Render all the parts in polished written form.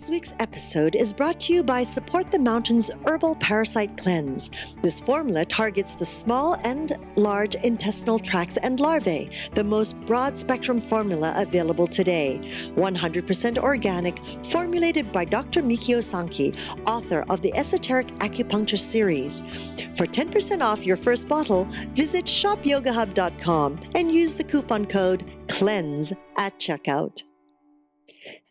This week's episode is brought to you by Support the Mountains Herbal Parasite Cleanse. This formula targets the small and large intestinal tracts and larvae, the most broad-spectrum formula available today. 100% organic, formulated by Dr. Mikio Sankey, author of the Esoteric Acupuncture series. For 10% off your first bottle, visit shopyogahub.com and use the coupon code CLEANSE at checkout.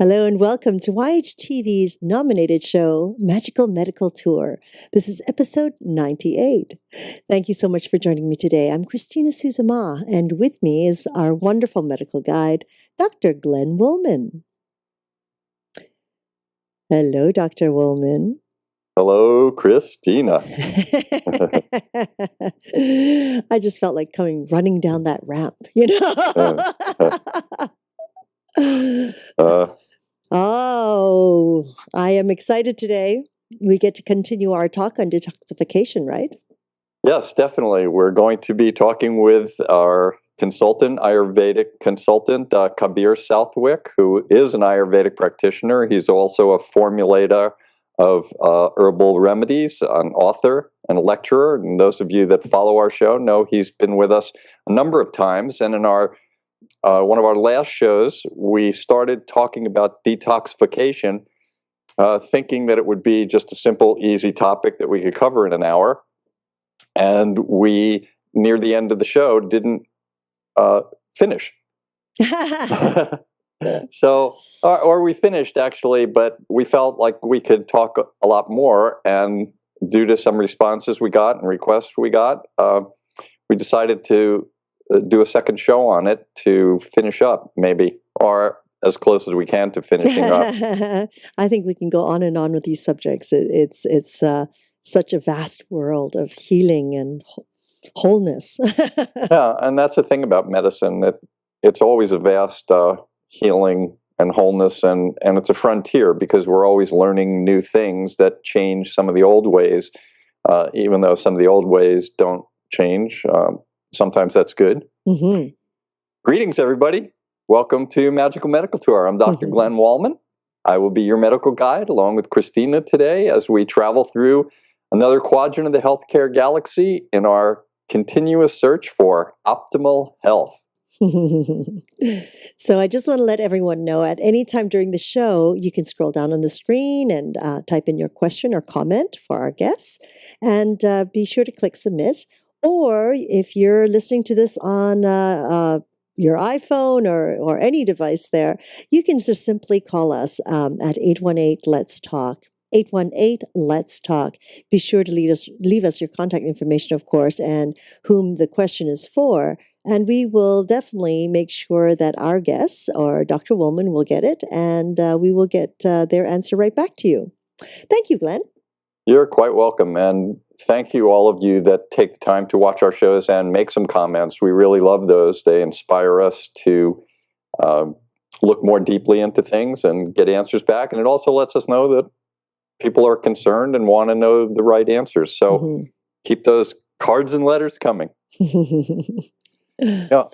Hello and welcome to YHTV's nominated show, Magical Medical Tour. This is episode 98. Thank you so much for joining me today. I'm Christina Suzama, and with me is our wonderful medical guide, Dr. Glenn Woolman. Hello, Dr. Woolman. Hello, Christina. I just felt like running down that ramp, you know? I am excited today. We get to continue our talk on detoxification, right? Yes, definitely. We're going to be talking with our Ayurvedic consultant, Kabir Southwick, who is an Ayurvedic practitioner. He's also a formulator of herbal remedies, an author and a lecturer. And those of you that follow our show know he's been with us a number of times. And in our one of our last shows, we started talking about detoxification, thinking that it would be just a simple, easy topic that we could cover in an hour. And we, near the end of the show, didn't finish. So, or we finished actually, but we felt like we could talk a lot more. And due to some responses we got and requests we got, we decided to do a second show on it to finish up, maybe, or as close as we can to finishing up. I think we can go on and on with these subjects. It's such a vast world of healing and wholeness. Yeah, and that's the thing about medicine, that it's always a vast healing and wholeness, and it's a frontier because we're always learning new things that change some of the old ways, even though some of the old ways don't change. Sometimes that's good. Mm-hmm. Greetings, everybody. Welcome to Magical Medical Tour. I'm Dr. Glenn Woolman. I will be your medical guide along with Christina today as we travel through another quadrant of the healthcare galaxy in our continuous search for optimal health. So I just want to let everyone know at any time during the show, you can scroll down on the screen and type in your question or comment for our guests, and be sure to click submit. Or if you're listening to this on your iPhone or any device there, you can just simply call us at 818-LETS-TALK. 818-LETS-TALK. Be sure to leave us your contact information, of course, and whom the question is for. And we will definitely make sure that our guests or Dr. Woolman will get it, and we will get their answer right back to you. Thank you, Glenn. You're quite welcome. And thank you, all of you that take the time to watch our shows and make some comments. We really love those. They inspire us to look more deeply into things and get answers back. And it also lets us know that people are concerned and want to know the right answers. So keep those cards and letters coming. Now,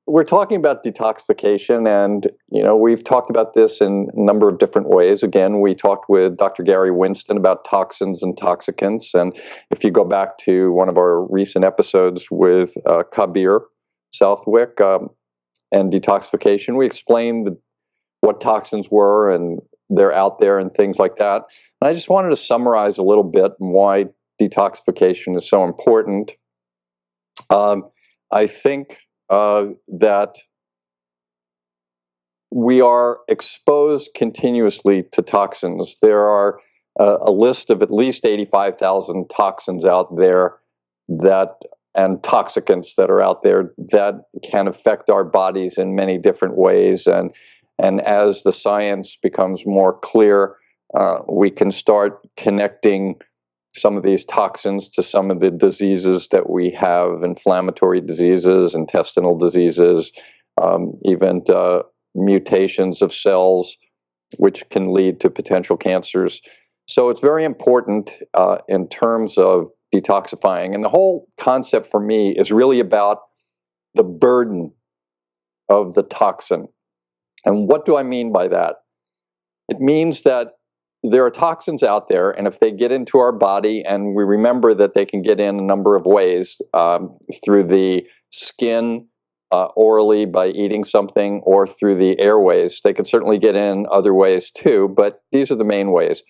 we're talking about detoxification, and we've talked about this in a number of different ways. Again, we talked with Dr. Gary Winston about toxins and toxicants, and if you go back to one of our recent episodes with Kabir Southwick and detoxification, we explained what toxins were, and they're out there and things like that. And I just wanted to summarize a little bit why detoxification is so important. I think that we are exposed continuously to toxins. There are a list of at least 85,000 toxins out there and toxicants that are out there that can affect our bodies in many different ways. And as the science becomes more clear, we can start connecting some of these toxins to some of the diseases that we have, inflammatory diseases, intestinal diseases, even mutations of cells, which can lead to potential cancers. So it's very important in terms of detoxifying. And the whole concept for me is really about the burden of the toxin. And what do I mean by that? It means that there are toxins out there, and if they get into our body, and we remember that they can get in a number of ways, through the skin, orally by eating something, or through the airways. They can certainly get in other ways too, but these are the main ways.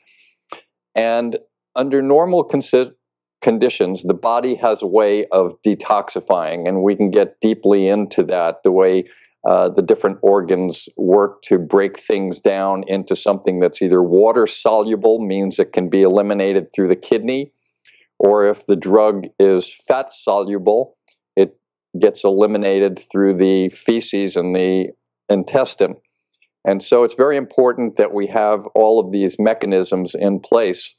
And under normal conditions, the body has a way of detoxifying, and we can get deeply into that, the way the different organs work to break things down into something that's either water soluble, means it can be eliminated through the kidney, or if the drug is fat soluble, it gets eliminated through the feces and the intestine. And so it's very important that we have all of these mechanisms in place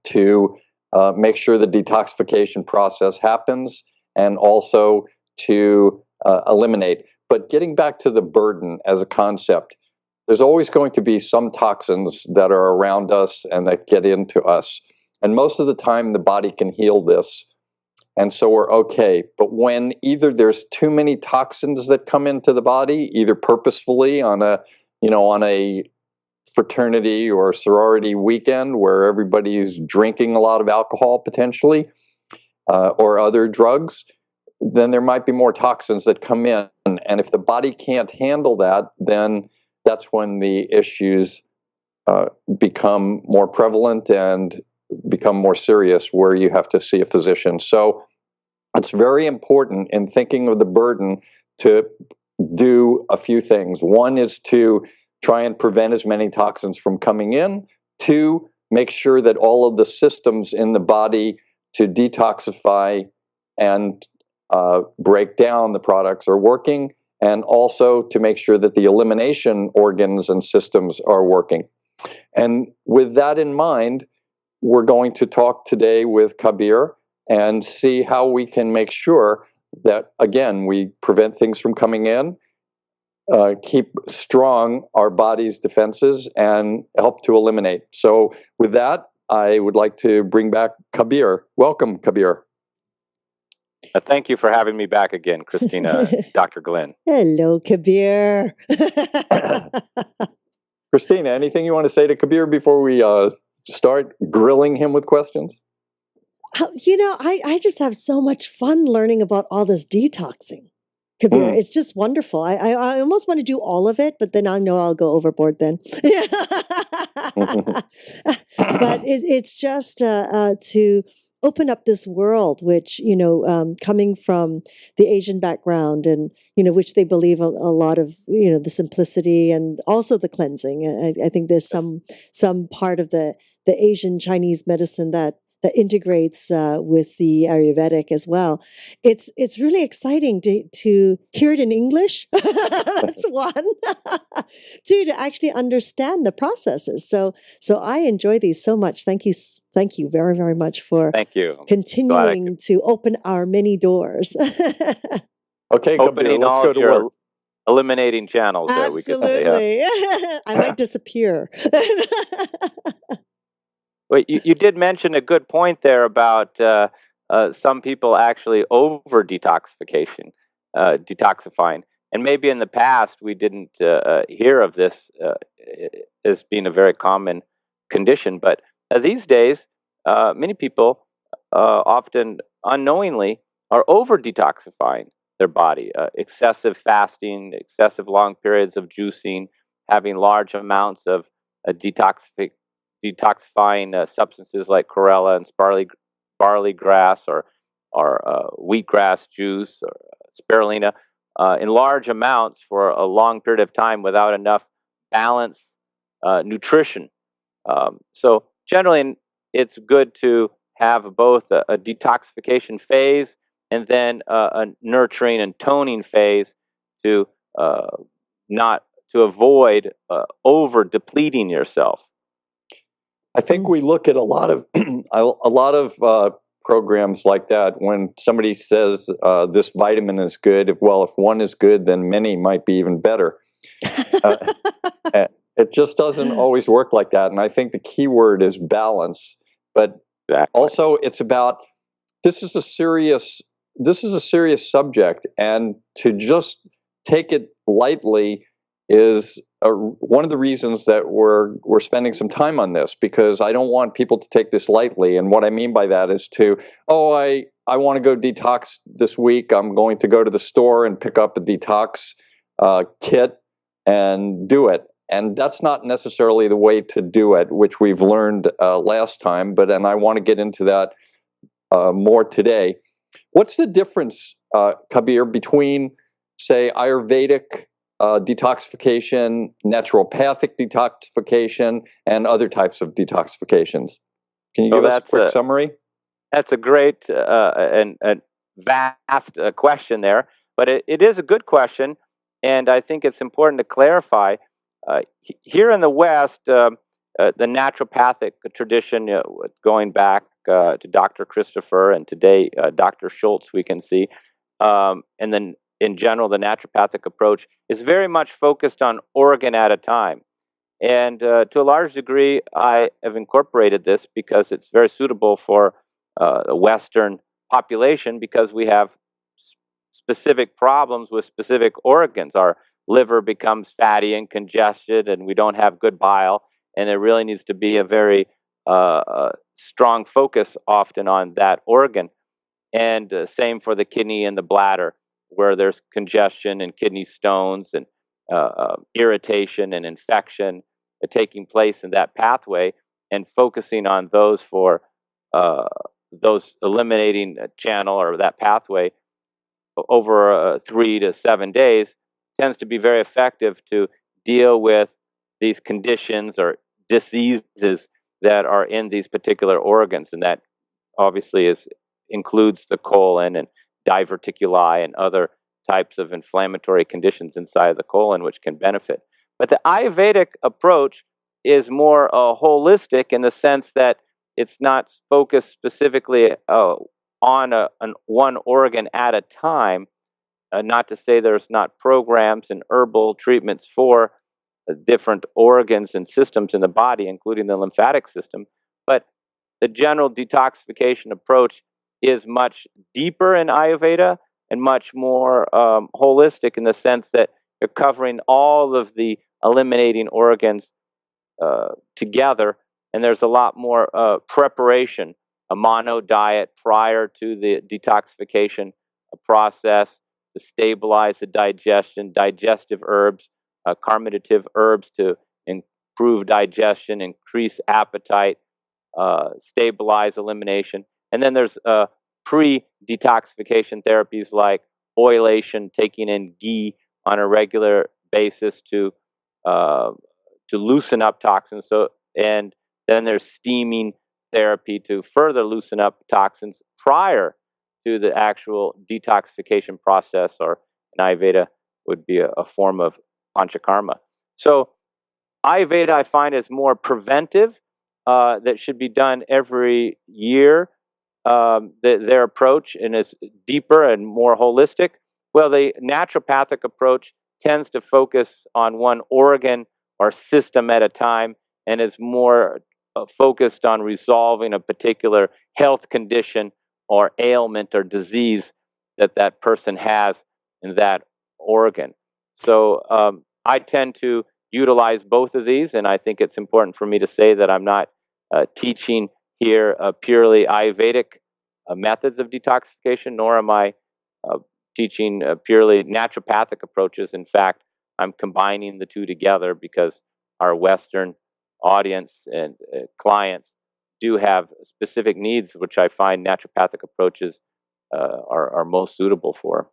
to make sure the detoxification process happens, and also to eliminate. But getting back to the burden as a concept, there's always going to be some toxins that are around us and that get into us. And most of the time, the body can heal this, and so we're okay. But when either there's too many toxins that come into the body, either purposefully on a fraternity or sorority weekend where everybody's drinking a lot of alcohol potentially, or other drugs, then there might be more toxins that come in. And if the body can't handle that, then that's when the issues become more prevalent and become more serious, where you have to see a physician. So it's very important in thinking of the burden to do a few things. One is to try and prevent as many toxins from coming in. Two, make sure that all of the systems in the body to detoxify and break down the products are working, and also to make sure that the elimination organs and systems are working. And with that in mind, we're going to talk today with Kabir and see how we can make sure that, again, we prevent things from coming in, keep strong our body's defenses, and help to eliminate. So with that, I would like to bring back Kabir. Welcome, Kabir. Thank you for having me back again, Christina, Dr. Glenn. Hello, Kabir. Christina, anything you want to say to Kabir before we start grilling him with questions? I just have so much fun learning about all this detoxing, Kabir. It's just wonderful. I almost want to do all of it, but then I know I'll go overboard then. But it's just to open up this world, which, coming from the Asian background, and, which they believe a lot of, the simplicity and also the cleansing. I think there's some part of the Asian Chinese medicine that integrates with the Ayurvedic as well. It's really exciting to hear it in English. That's one. Two, to actually understand the processes. So I enjoy these so much. Thank you very, very much for continuing to open our many doors. Okay, Kabir, let's go to work. Eliminating channels. Absolutely. I might disappear. Well, you did mention a good point there about some people actually over detoxifying, and maybe in the past we didn't hear of this as being a very common condition, but these days many people often unknowingly are over detoxifying their body, excessive fasting, excessive long periods of juicing, having large amounts of detoxifying substances like chlorella and barley grass or wheatgrass juice or spirulina in large amounts for a long period of time without enough balanced nutrition. So generally, it's good to have both a detoxification phase and then a nurturing and toning phase to avoid over depleting yourself. I think we look at a lot of programs like that. When somebody says this vitamin is good, if one is good, then many might be even better. It just doesn't always work like that. And I think the key word is balance. But also, it's about this is a serious subject, and to just take it lightly is one of the reasons that we're spending some time on this, because I don't want people to take this lightly. And what I mean by that is I want to go detox this week. I'm going to go to the store and pick up a detox kit and do it. And that's not necessarily the way to do it, which we've learned last time. And I want to get into that more today. What's the difference, Kabir, between, say, Ayurvedic detoxification, naturopathic detoxification, and other types of detoxifications? Can you give us a quick summary? That's a great and vast question there, but it is a good question, and I think it's important to clarify. Here in the West, the naturopathic tradition, going back to Dr. Christopher and today Dr. Schultz, we can see, and then in general, the naturopathic approach is very much focused on organ at a time. And to a large degree, I have incorporated this because it's very suitable for the Western population, because we have specific problems with specific organs. Our liver becomes fatty and congested, and we don't have good bile. And there really needs to be a very strong focus often on that organ. And same for the kidney and the bladder, where there's congestion and kidney stones and irritation and infection taking place in that pathway, and focusing on those for those eliminating a channel or that pathway over 3 to 7 days tends to be very effective to deal with these conditions or diseases that are in these particular organs. And that obviously includes the colon and diverticuli and other types of inflammatory conditions inside of the colon, which can benefit. But the Ayurvedic approach is more holistic, in the sense that it's not focused specifically on one organ at a time. Not to say there's not programs and herbal treatments for different organs and systems in the body, including the lymphatic system, but the general detoxification approach is much deeper in Ayurveda and much more holistic, in the sense that you're covering all of the eliminating organs together, and there's a lot more preparation, a mono diet prior to the detoxification process to stabilize the digestion, digestive herbs, carminative herbs to improve digestion, increase appetite, stabilize elimination. And then there's pre-detoxification therapies like oilation, taking in ghee on a regular basis to loosen up toxins. And then there's steaming therapy to further loosen up toxins prior to the actual detoxification process, or in Ayurveda would be a form of panchakarma. So Ayurveda, I find, is more preventive, that should be done every year. Their approach, and is deeper and more holistic. Well, the naturopathic approach tends to focus on one organ or system at a time, and is more focused on resolving a particular health condition or ailment or disease that person has in that organ. So I tend to utilize both of these, and I think it's important for me to say that I'm not teaching here purely Ayurvedic methods of detoxification, nor am I teaching purely naturopathic approaches. In fact, I'm combining the two together, because our Western audience and clients do have specific needs, which I find naturopathic approaches are most suitable for.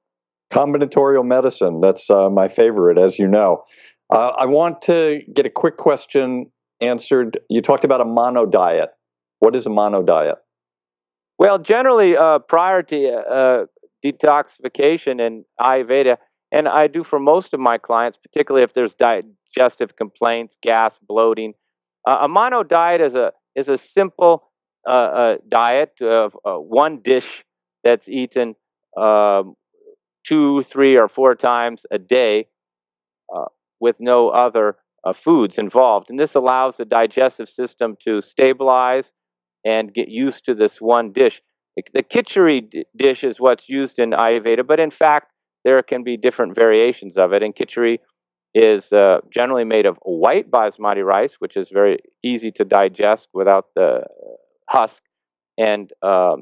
Combinatorial medicine, that's my favorite, as you know. I want to get a quick question answered. You talked about a mono diet. What is a mono diet? Well, generally, prior to detoxification in Ayurveda, and I do for most of my clients, particularly if there's digestive complaints, gas, bloating, a mono diet is a simple diet of one dish that's eaten 2, 3, or 4 times a day, with no other foods involved. And this allows the digestive system to stabilize and get used to this one dish. The khichdi dish is what's used in Ayurveda, but in fact, there can be different variations of it. And khichdi is generally made of white basmati rice, which is very easy to digest without the husk, and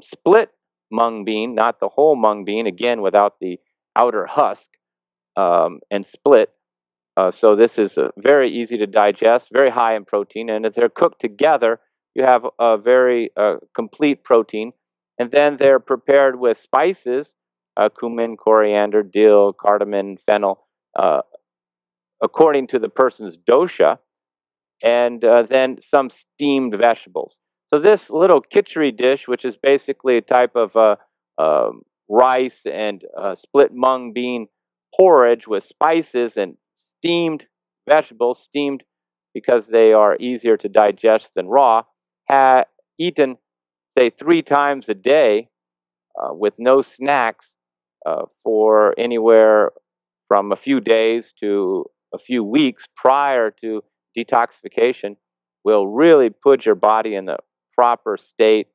split mung bean, not the whole mung bean, again without the outer husk, and split. So this is very easy to digest, very high in protein, and if they're cooked together, you have a very complete protein. And then they're prepared with spices, cumin, coriander, dill, cardamom, fennel, according to the person's dosha, and then some steamed vegetables. So this little khichdi dish, which is basically a type of rice and split mung bean porridge with spices and steamed vegetables, steamed because they are easier to digest than raw, eaten, say, 3 times a day with no snacks for anywhere from a few days to a few weeks prior to detoxification will really put your body in the proper state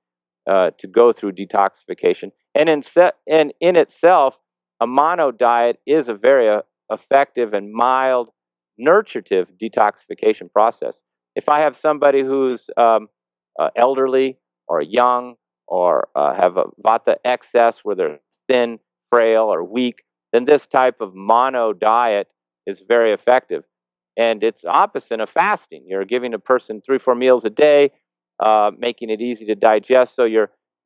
to go through detoxification. And in itself, a mono diet is a very effective and mild, nurturative detoxification process. If I have somebody who's elderly or young or have a vata excess where they're thin, frail, or weak, then this type of mono diet is very effective. And it's opposite of fasting. You're giving a person 3-4 meals a day, making it easy to digest. So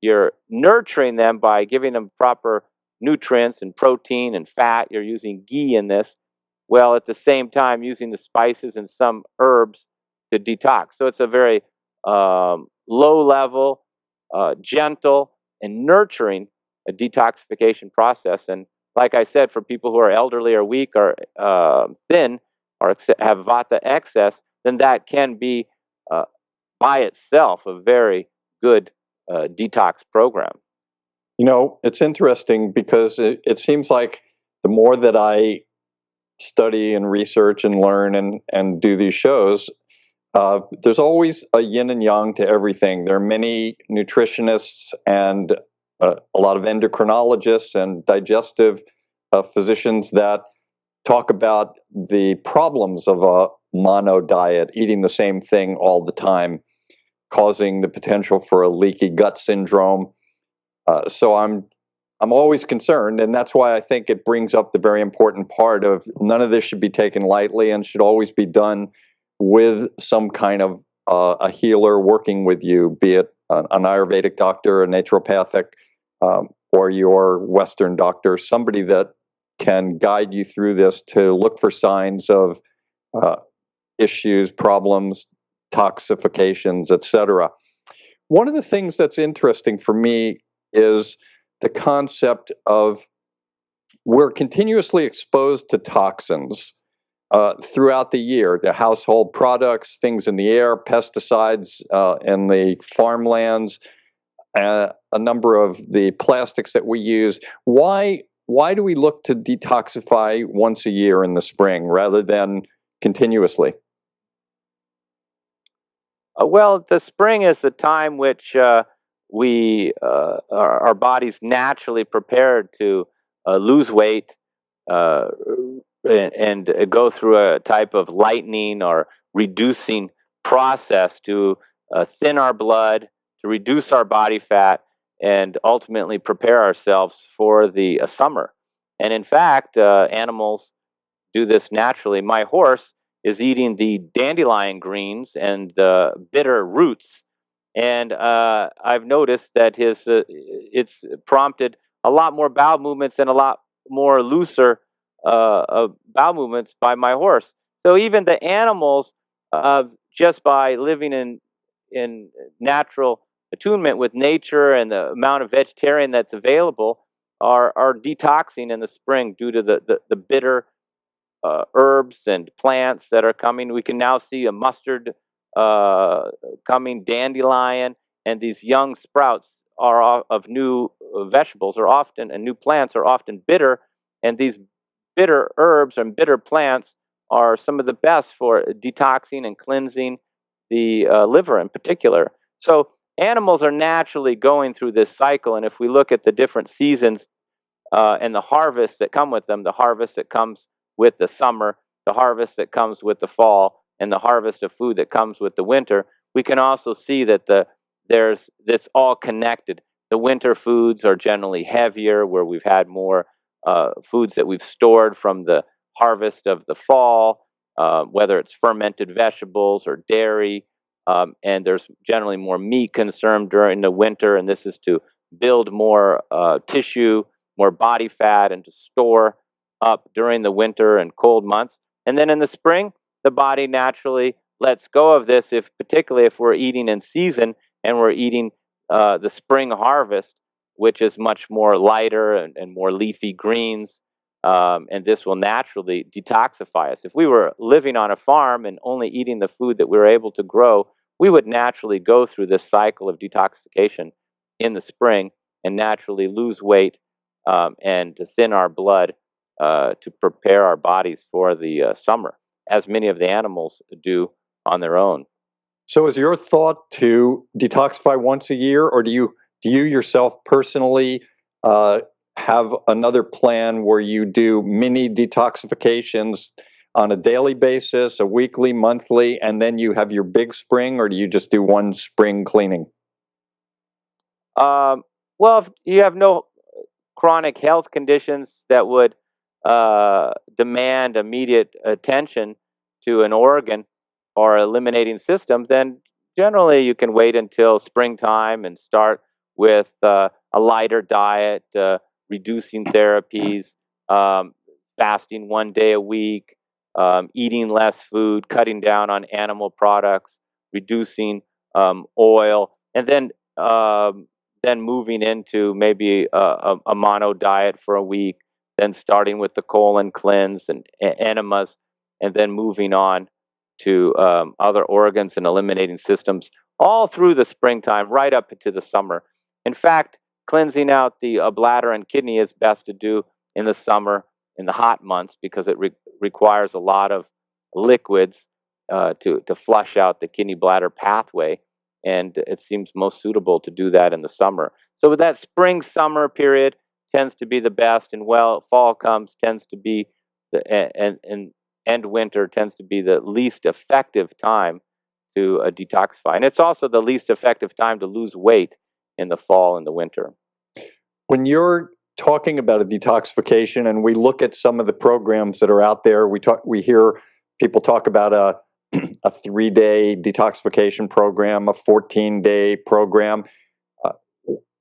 you're nurturing them by giving them proper nutrients and protein and fat. You're using ghee in this, while at the same time using the spices and some herbs to detox. So it's a very low level, gentle, and nurturing detoxification process. And like I said, for people who are elderly or weak or thin or have vata excess, then that can be by itself a very good detox program. You know, it's interesting because it seems like the more that I study and research and learn and do these shows, there's always a yin and yang to everything. There are many nutritionists and a lot of endocrinologists and digestive physicians that talk about the problems of a mono diet, eating the same thing all the time, causing the potential for a leaky gut syndrome. So I'm always concerned, and that's why I think it brings up the very important part of none of this should be taken lightly and should always be done with some kind of a healer working with you, be it an Ayurvedic doctor, a naturopathic, or your Western doctor, somebody that can guide you through this to look for signs of issues, problems, toxifications, etc. One of the things that's interesting for me is the concept of we're continuously exposed to toxins throughout the year, the household products, things in the air, pesticides in the farmlands, a number of the plastics that we use. Why do we look to detoxify once a year in the spring rather than continuously? Well, the spring is a time which our bodies naturally prepared to lose weight and go through a type of lightening or reducing process to thin our blood, to reduce our body fat, and ultimately prepare ourselves for the summer. And in fact, animals do this naturally. My horse is eating the dandelion greens and the bitter roots, and I've noticed that it's prompted a lot more bowel movements and a lot more looser bowel movements by my horse. So even the animals, just by living in natural attunement with nature and the amount of vegetarian that's available, are detoxing in the spring due to the bitter herbs and plants that are coming. We can now see a mustard coming, dandelion, and these young sprouts of new vegetables are often, and new plants are often bitter, and these bitter herbs and bitter plants are some of the best for detoxing and cleansing the liver in particular. So animals are naturally going through this cycle, and if we look at the different seasons and the harvests that come with them, the harvest that comes with the summer, the harvest that comes with the fall and the harvest of food that comes with the winter, we can also see that it's all connected. The winter foods are generally heavier, where we've had more foods that we've stored from the harvest of the fall, whether it's fermented vegetables or dairy, and there's generally more meat consumed during the winter, and this is to build more tissue, more body fat, and to store up during the winter and cold months. And then in the spring, the body naturally lets go of this, particularly if we're eating in season and we're eating the spring harvest, which is much more lighter and more leafy greens. And this will naturally detoxify us. If we were living on a farm and only eating the food that we were able to grow, we would naturally go through this cycle of detoxification in the spring and naturally lose weight and to thin our blood to prepare our bodies for the summer, as many of the animals do on their own. So is your thought to detoxify once a year, or do you yourself personally have another plan where you do mini detoxifications on a daily basis, a weekly, monthly, and then you have your big spring, or do you just do one spring cleaning? Well, if you have no chronic health conditions that would demand immediate attention to an organ or eliminating system, then generally you can wait until springtime and start with a lighter diet, reducing therapies, fasting 1 day a week, eating less food, cutting down on animal products, reducing oil, and then moving into maybe a mono diet for a week, then starting with the colon cleanse and enemas, and then moving on to other organs and eliminating systems all through the springtime, right up into the summer. In fact, cleansing out the bladder and kidney is best to do in the summer, in the hot months, because it requires a lot of liquids to flush out the kidney bladder pathway, and it seems most suitable to do that in the summer. So with that spring summer period tends to be the best, and fall comes tends to be and winter tends to be the least effective time to detoxify, and it's also the least effective time to lose weight in the fall and the winter. When you're talking about a detoxification, and we look at some of the programs that are out there, we hear people talk about a 3-day detoxification program, a 14-day program.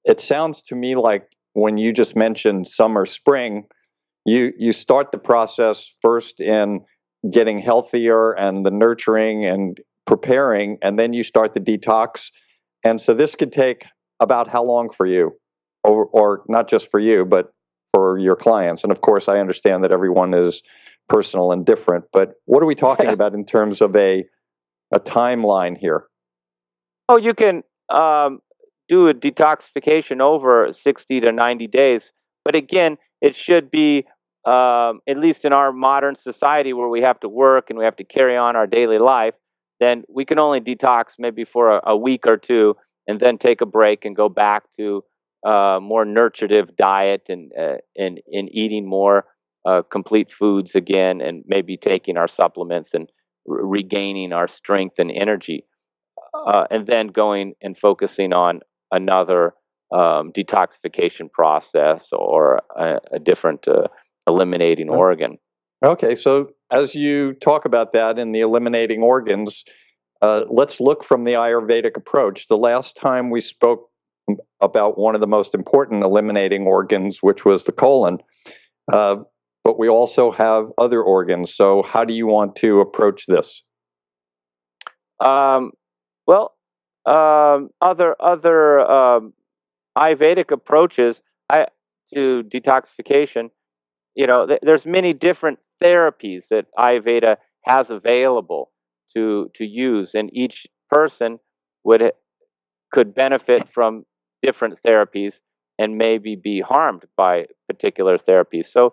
It sounds to me like when you just mentioned summer, spring, you start the process first in getting healthier and the nurturing and preparing, and then you start the detox. And so this could take about how long for you? Or not just for you, but for your clients. And of course, I understand that everyone is personal and different, but what are we talking about in terms of a timeline here? Oh, you can do a detoxification over 60 to 90 days. But again, it should be, at least in our modern society where we have to work and we have to carry on our daily life, then we can only detox maybe for a week or two and then take a break and go back to more nurturative diet and eating more complete foods again, and maybe taking our supplements and regaining our strength and energy, and then going and focusing on another detoxification process or a different eliminating organ. Okay, so as you talk about that in the eliminating organs, let's look from the Ayurvedic approach. The last time we spoke about one of the most important eliminating organs, which was the colon, but we also have other organs. So how do you want to approach this? Well, other Ayurvedic approaches to detoxification, there's many different therapies that Ayurveda has available to use, and each person could benefit from different therapies and maybe be harmed by particular therapies. So,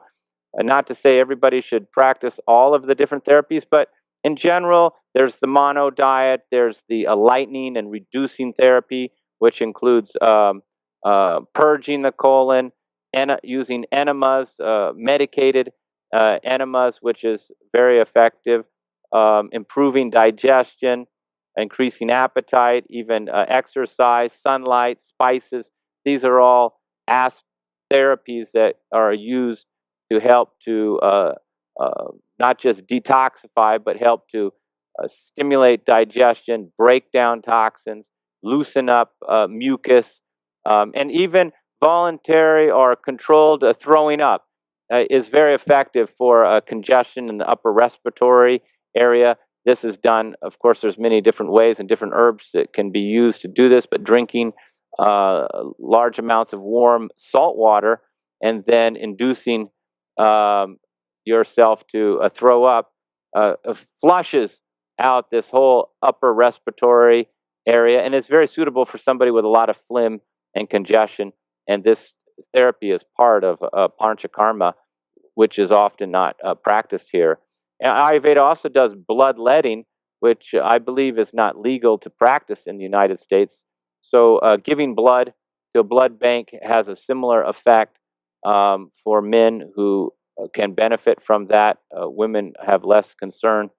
not to say everybody should practice all of the different therapies, but in general, there's the mono diet, there's the lightening and reducing therapy, which includes purging the colon, and using enemas, medicated enemas, which is very effective, improving digestion, increasing appetite, even exercise, sunlight, spices. These are all therapies that are used to help to not just detoxify, but help to stimulate digestion, break down toxins, loosen up mucus, and even voluntary or controlled throwing up is very effective for congestion in the upper respiratory area. This is done, of course, there's many different ways and different herbs that can be used to do this, but drinking large amounts of warm salt water and then inducing yourself to throw up flushes out this whole upper respiratory area, and it's very suitable for somebody with a lot of phlegm and congestion. And this therapy is part of panchakarma, which is often not practiced here. And Ayurveda also does bloodletting, which I believe is not legal to practice in the United States. So giving blood to a blood bank has a similar effect for men who can benefit from that. Women have less concern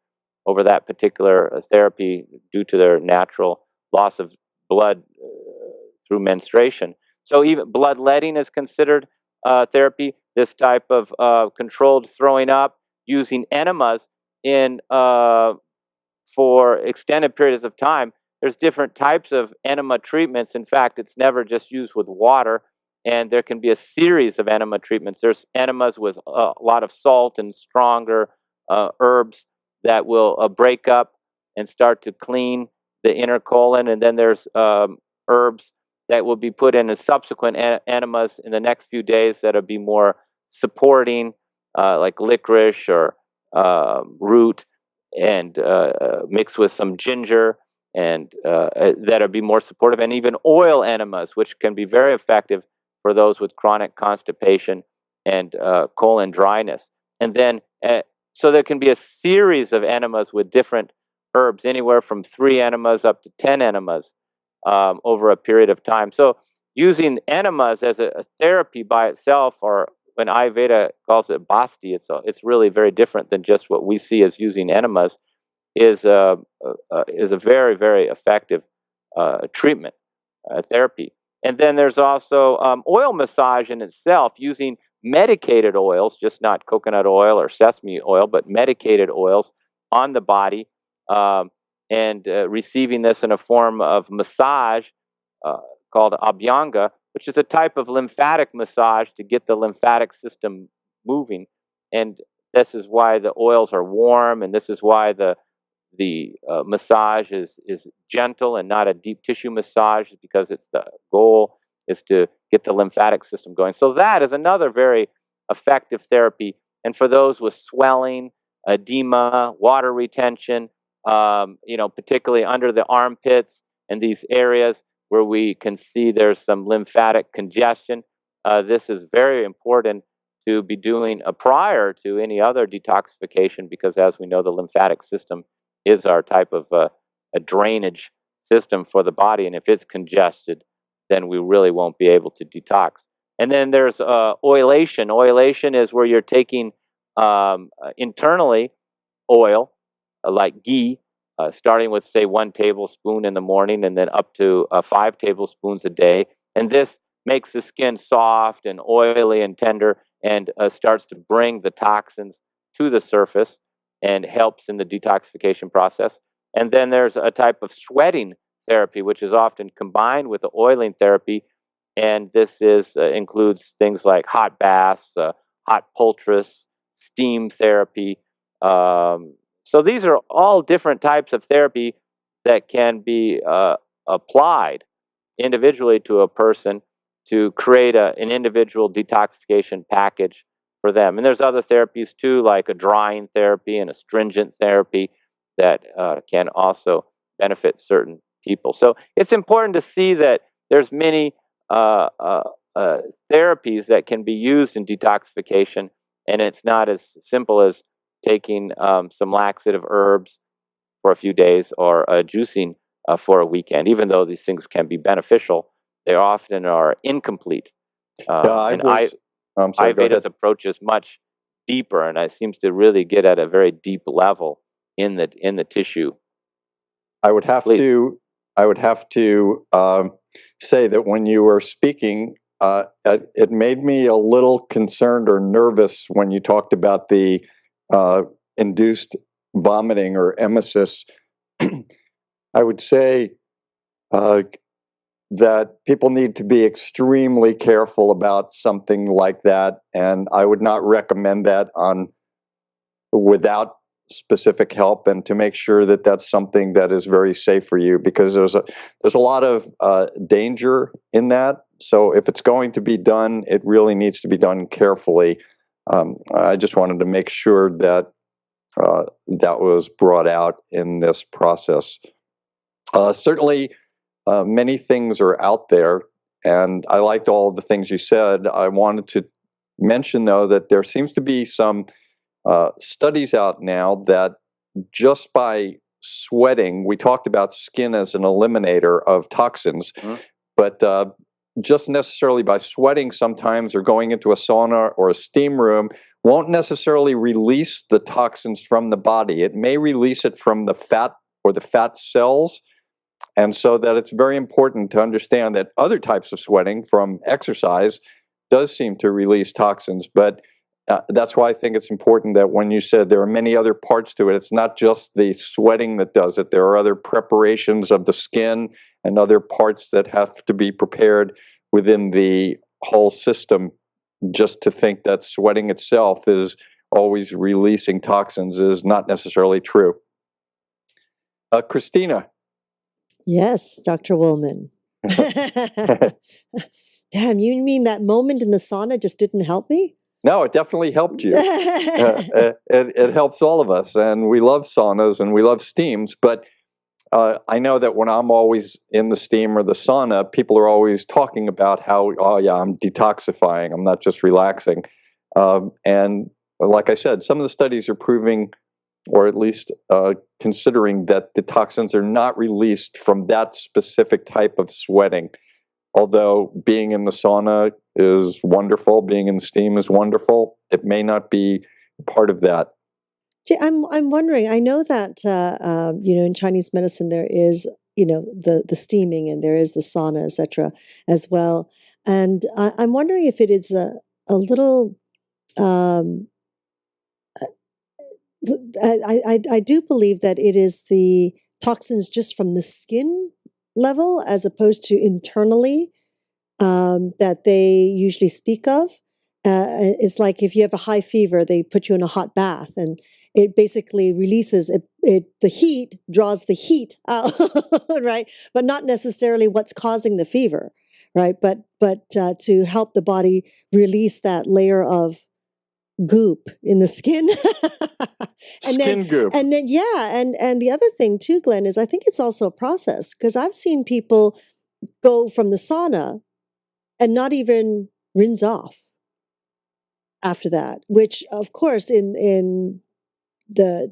over that particular therapy due to their natural loss of blood through menstruation. So even bloodletting is considered therapy. This type of controlled throwing up using enemas in for extended periods of time. There's different types of enema treatments. In fact, it's never just used with water, and there can be a series of enema treatments. There's enemas with a lot of salt and stronger herbs that will break up and start to clean the inner colon, and then there's herbs that will be put in as subsequent enemas in the next few days that'll be more supporting, like licorice or root, and mixed with some ginger, and that'll be more supportive, and even oil enemas, which can be very effective for those with chronic constipation and colon dryness. And then, so there can be a series of enemas with different herbs, anywhere from 3 enemas up to 10 enemas over a period of time. So using enemas as a therapy by itself, or when Ayurveda calls it basti, it's really very different than just what we see as using enemas, is a very, very effective treatment therapy. And then there's also oil massage in itself, using medicated oils, just not coconut oil or sesame oil, but medicated oils on the body, and receiving this in a form of massage called abhyanga, which is a type of lymphatic massage to get the lymphatic system moving. And this is why the oils are warm, and this is why the massage is gentle and not a deep tissue massage, because it's the goal is to get the lymphatic system going. So that is another very effective therapy. And for those with swelling, edema, water retention, particularly under the armpits and these areas where we can see there's some lymphatic congestion, this is very important to be doing prior to any other detoxification, because as we know, the lymphatic system is our type of a drainage system for the body, and if it's congested, then we really won't be able to detox. And then there's oilation. Oilation is where you're taking internally oil, like ghee, starting with, say, 1 tablespoon in the morning and then up to 5 tablespoons a day. And this makes the skin soft and oily and tender, and starts to bring the toxins to the surface and helps in the detoxification process. And then there's a type of sweating therapy, which is often combined with the oiling therapy. And this includes things like hot baths, hot poultice, steam therapy. So these are all different types of therapy that can be applied individually to a person to create an individual detoxification package for them. And there's other therapies too, like a drying therapy and a astringent therapy that can also benefit certain people. So it's important to see that there's many therapies that can be used in detoxification, and it's not as simple as taking some laxative herbs for a few days or juicing for a weekend. Even though these things can be beneficial, they often are incomplete. Yeah, I'm sorry, Ayurveda's approach is much deeper, and it seems to really get at a very deep level in the tissue. I would have Please. to say that when you were speaking, it made me a little concerned or nervous when you talked about the induced vomiting or emesis. I would say that people need to be extremely careful about something like that, and I would not recommend that without specific help, and to make sure that that's something that is very safe for you, because there's a lot of danger in that. So if it's going to be done, it really needs to be done carefully. I just wanted to make sure that that was brought out in this process. Certainly, many things are out there, and I liked all of the things you said. I wanted to mention, though, that there seems to be some studies out now that just by sweating, we talked about skin as an eliminator of toxins, but just necessarily by sweating sometimes or going into a sauna or a steam room won't necessarily release the toxins from the body. It may release it from the fat or the fat cells. And so that it's very important to understand that other types of sweating from exercise does seem to release toxins. But that's why I think it's important that when you said there are many other parts to it, it's not just the sweating that does it. There are other preparations of the skin and other parts that have to be prepared within the whole system. Just to think that sweating itself is always releasing toxins is not necessarily true. Christina. Yes, Dr. Woolman. Damn, you mean that moment in the sauna just didn't help me? No, it definitely helped you. It helps all of us, and we love saunas and we love steams, but I know that when I'm always in the steam or the sauna, people are always talking about how, oh yeah, I'm detoxifying, I'm not just relaxing. And like I said, some of the studies are proving, or at least considering, that the toxins are not released from that specific type of sweating. Although being in the sauna is wonderful, being in the steam is wonderful, it may not be part of that. I'm wondering. I know that in Chinese medicine there is the steaming, and there is the sauna, etc. as well. And I'm wondering if it is a little. I do believe that it is the toxins just from the skin level as opposed to internally that they usually speak of. It's like if you have a high fever, they put you in a hot bath, and it basically releases the heat, draws the heat out, right? But not necessarily what's causing the fever, right? But to help the body release that layer of goop in the skin. Goop. And then and the other thing too, Glenn, is I think it's also a process, because I've seen people go from the sauna and not even rinse off after that, which of course in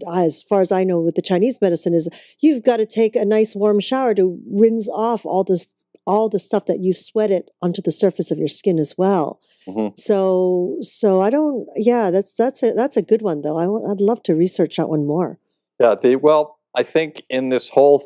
as far as I know with the Chinese medicine is you've got to take a nice warm shower to rinse off all the stuff that you've sweated onto the surface of your skin as well. Mm-hmm. So I don't. Yeah, that's a good one though. I'd love to research that one more. Yeah. Well, I think in this whole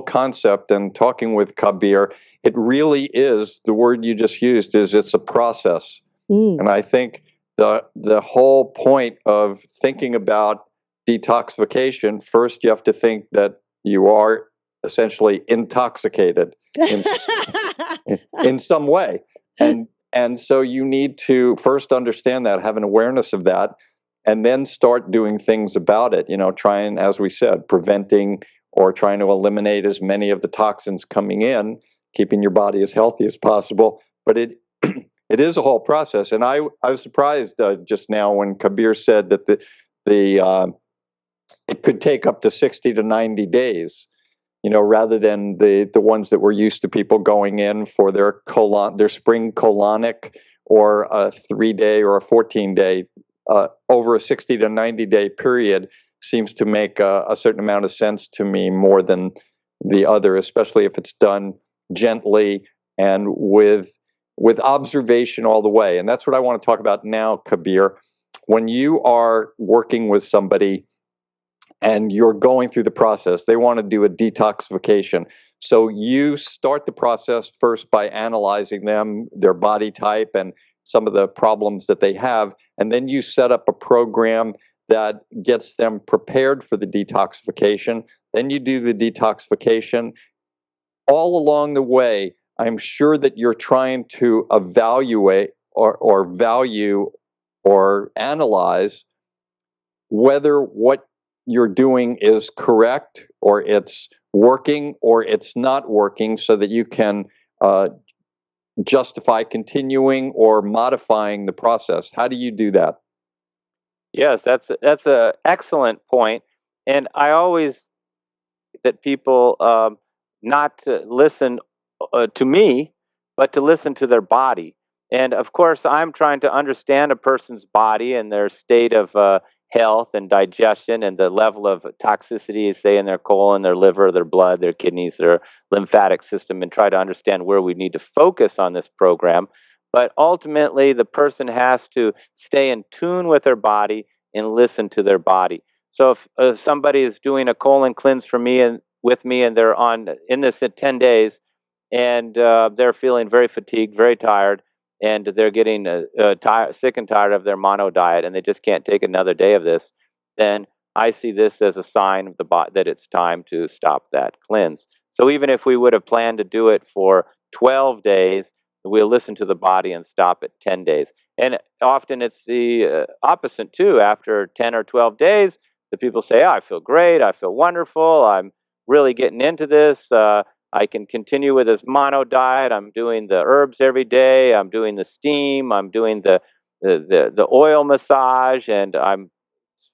concept and talking with Kabir, it really is, the word you just used is, it's a process. And I think the whole point of thinking about detoxification, first you have to think that you are essentially intoxicated in some way. And so you need to first understand that, have an awareness of that, and then start doing things about it. Trying, as we said, preventing or trying to eliminate as many of the toxins coming in, keeping your body as healthy as possible. But it is a whole process. And I was surprised just now when Kabir said that it could take up to 60 to 90 days. Rather than the ones that we're used to people going in for their spring colonic, or a 3-day or a 14-day, over a 60 to 90-day period seems to make a certain amount of sense to me more than the other, especially if it's done gently and with observation all the way. And that's what I want to talk about now, Kabir. when you are working with somebody and you're going through the process, they want to do a detoxification. So you start the process first by analyzing them, their body type, and some of the problems that they have. And then you set up a program that gets them prepared for the detoxification. Then you do the detoxification. All along the way, I'm sure that you're trying to evaluate or value or analyze whether what you're doing is correct or it's working or it's not working, so that you can justify continuing or modifying the process. How do you do that? Yes, that's a excellent point, and I always that people not to listen to me, but to listen to their body. And of course, I'm trying to understand a person's body and their state of health and digestion and the level of toxicity, say, in their colon, their liver, their blood, their kidneys, their lymphatic system, and try to understand where we need to focus on this program. But ultimately, the person has to stay in tune with their body and listen to their body. So if somebody is doing a colon cleanse for me and with me, and they're on in this at 10 days, and they're feeling very fatigued, very tired, and they're getting sick and tired of their mono diet, and they just can't take another day of this, then I see this as a sign of that it's time to stop that cleanse. So even if we would have planned to do it for 12 days, we'll listen to the body and stop at 10 days. And often it's the opposite too. After 10 or 12 days, the people say, oh, I feel great, I feel wonderful, I'm really getting into this. I can continue with this mono diet. I'm doing the herbs every day. I'm doing the steam. I'm doing the oil massage, and I'm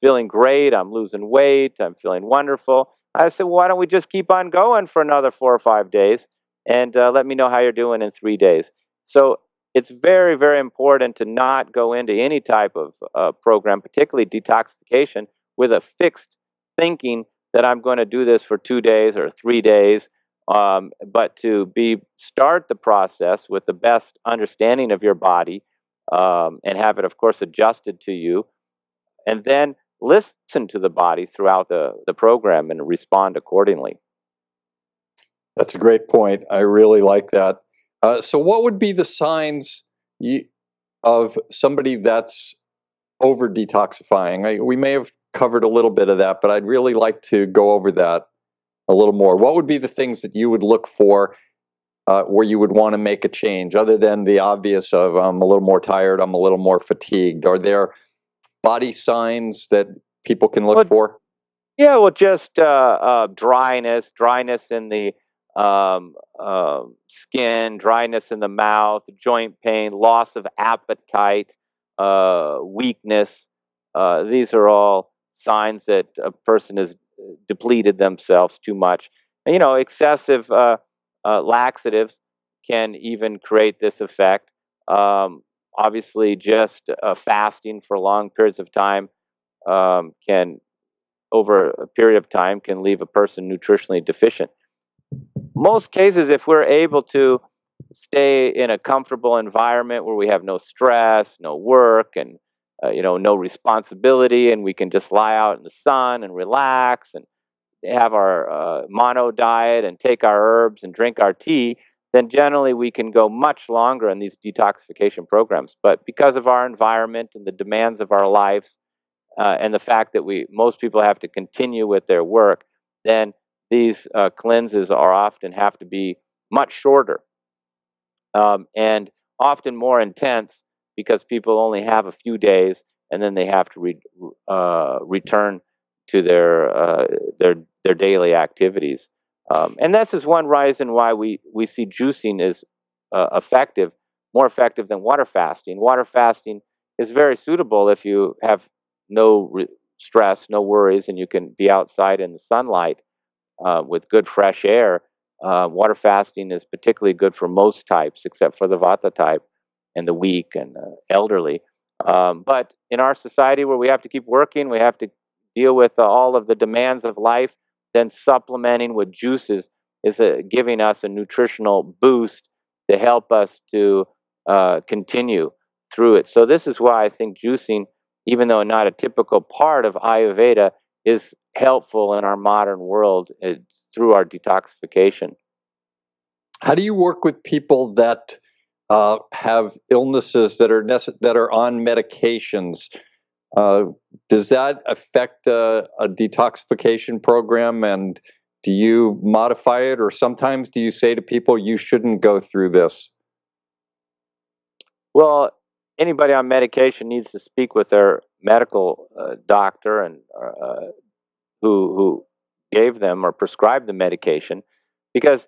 feeling great. I'm losing weight. I'm feeling wonderful. I said, well, why don't we just keep on going for another 4 or 5 days, and let me know how you're doing in 3 days. So it's very, very important to not go into any type of program, particularly detoxification, with a fixed thinking that I'm going to do this for 2 days or 3 days, but to start the process with the best understanding of your body, and have it, of course, adjusted to you, and then listen to the body throughout the program and respond accordingly. That's a great point. I really like that. So, what would be the signs of somebody that's over detoxifying? We may have covered a little bit of that, but I'd really like to go over that a little more. What would be the things that you would look for where you would want to make a change, other than the obvious of I'm a little more tired, I'm a little more fatigued? Are there body signs that people can look for? Yeah, well, just dryness in the skin, dryness in the mouth, joint pain, loss of appetite, weakness. These are all signs that a person has depleted themselves too much. And, excessive laxatives can even create this effect. Obviously, just fasting for long periods of time can, over a period of time, can leave a person nutritionally deficient. Most cases, if we're able to stay in a comfortable environment where we have no stress, no work, and no responsibility, and we can just lie out in the sun and relax and have our mono diet and take our herbs and drink our tea, then generally we can go much longer in these detoxification programs. But because of our environment and the demands of our lives, and the fact that most people have to continue with their work, then these cleanses are often have to be much shorter, and often more intense, because people only have a few days, and then they have to return to their daily activities. And this is one reason why we see juicing is effective, more effective than water fasting. Water fasting is very suitable if you have no stress, no worries, and you can be outside in the sunlight with good fresh air. Water fasting is particularly good for most types, except for the Vata type and the weak and elderly. But in our society, where we have to keep working, we have to deal with all of the demands of life, then supplementing with juices is giving us a nutritional boost to help us to continue through it. So this is why I think juicing even though not a typical part of Ayurveda, is helpful in our modern world through our detoxification. How do you work with people that have illnesses that are on medications? Does that affect a detoxification program, and do you modify it, or sometimes do you say to people you shouldn't go through this? Well, anybody on medication needs to speak with their medical doctor and who gave them or prescribed the medication, because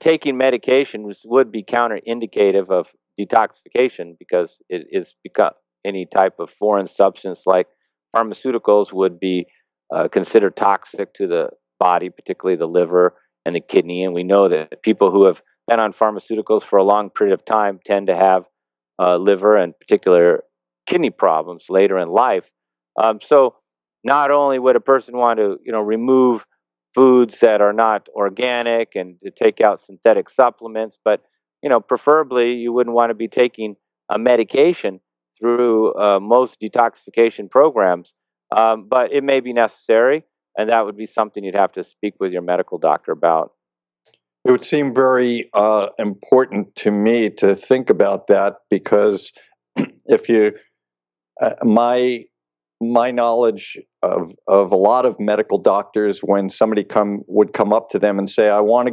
taking medication would be counterindicative of detoxification, because it is become any type of foreign substance like pharmaceuticals would be considered toxic to the body, particularly the liver and the kidney. And we know that people who have been on pharmaceuticals for a long period of time tend to have liver and particular kidney problems later in life. So not only would a person want to, remove foods that are not organic and to take out synthetic supplements, but preferably you wouldn't want to be taking a medication through most detoxification programs. But it may be necessary, and that would be something you'd have to speak with your medical doctor about. It would seem very important to me to think about that, because if you, my knowledge of a lot of medical doctors, when somebody would come up to them and say, I want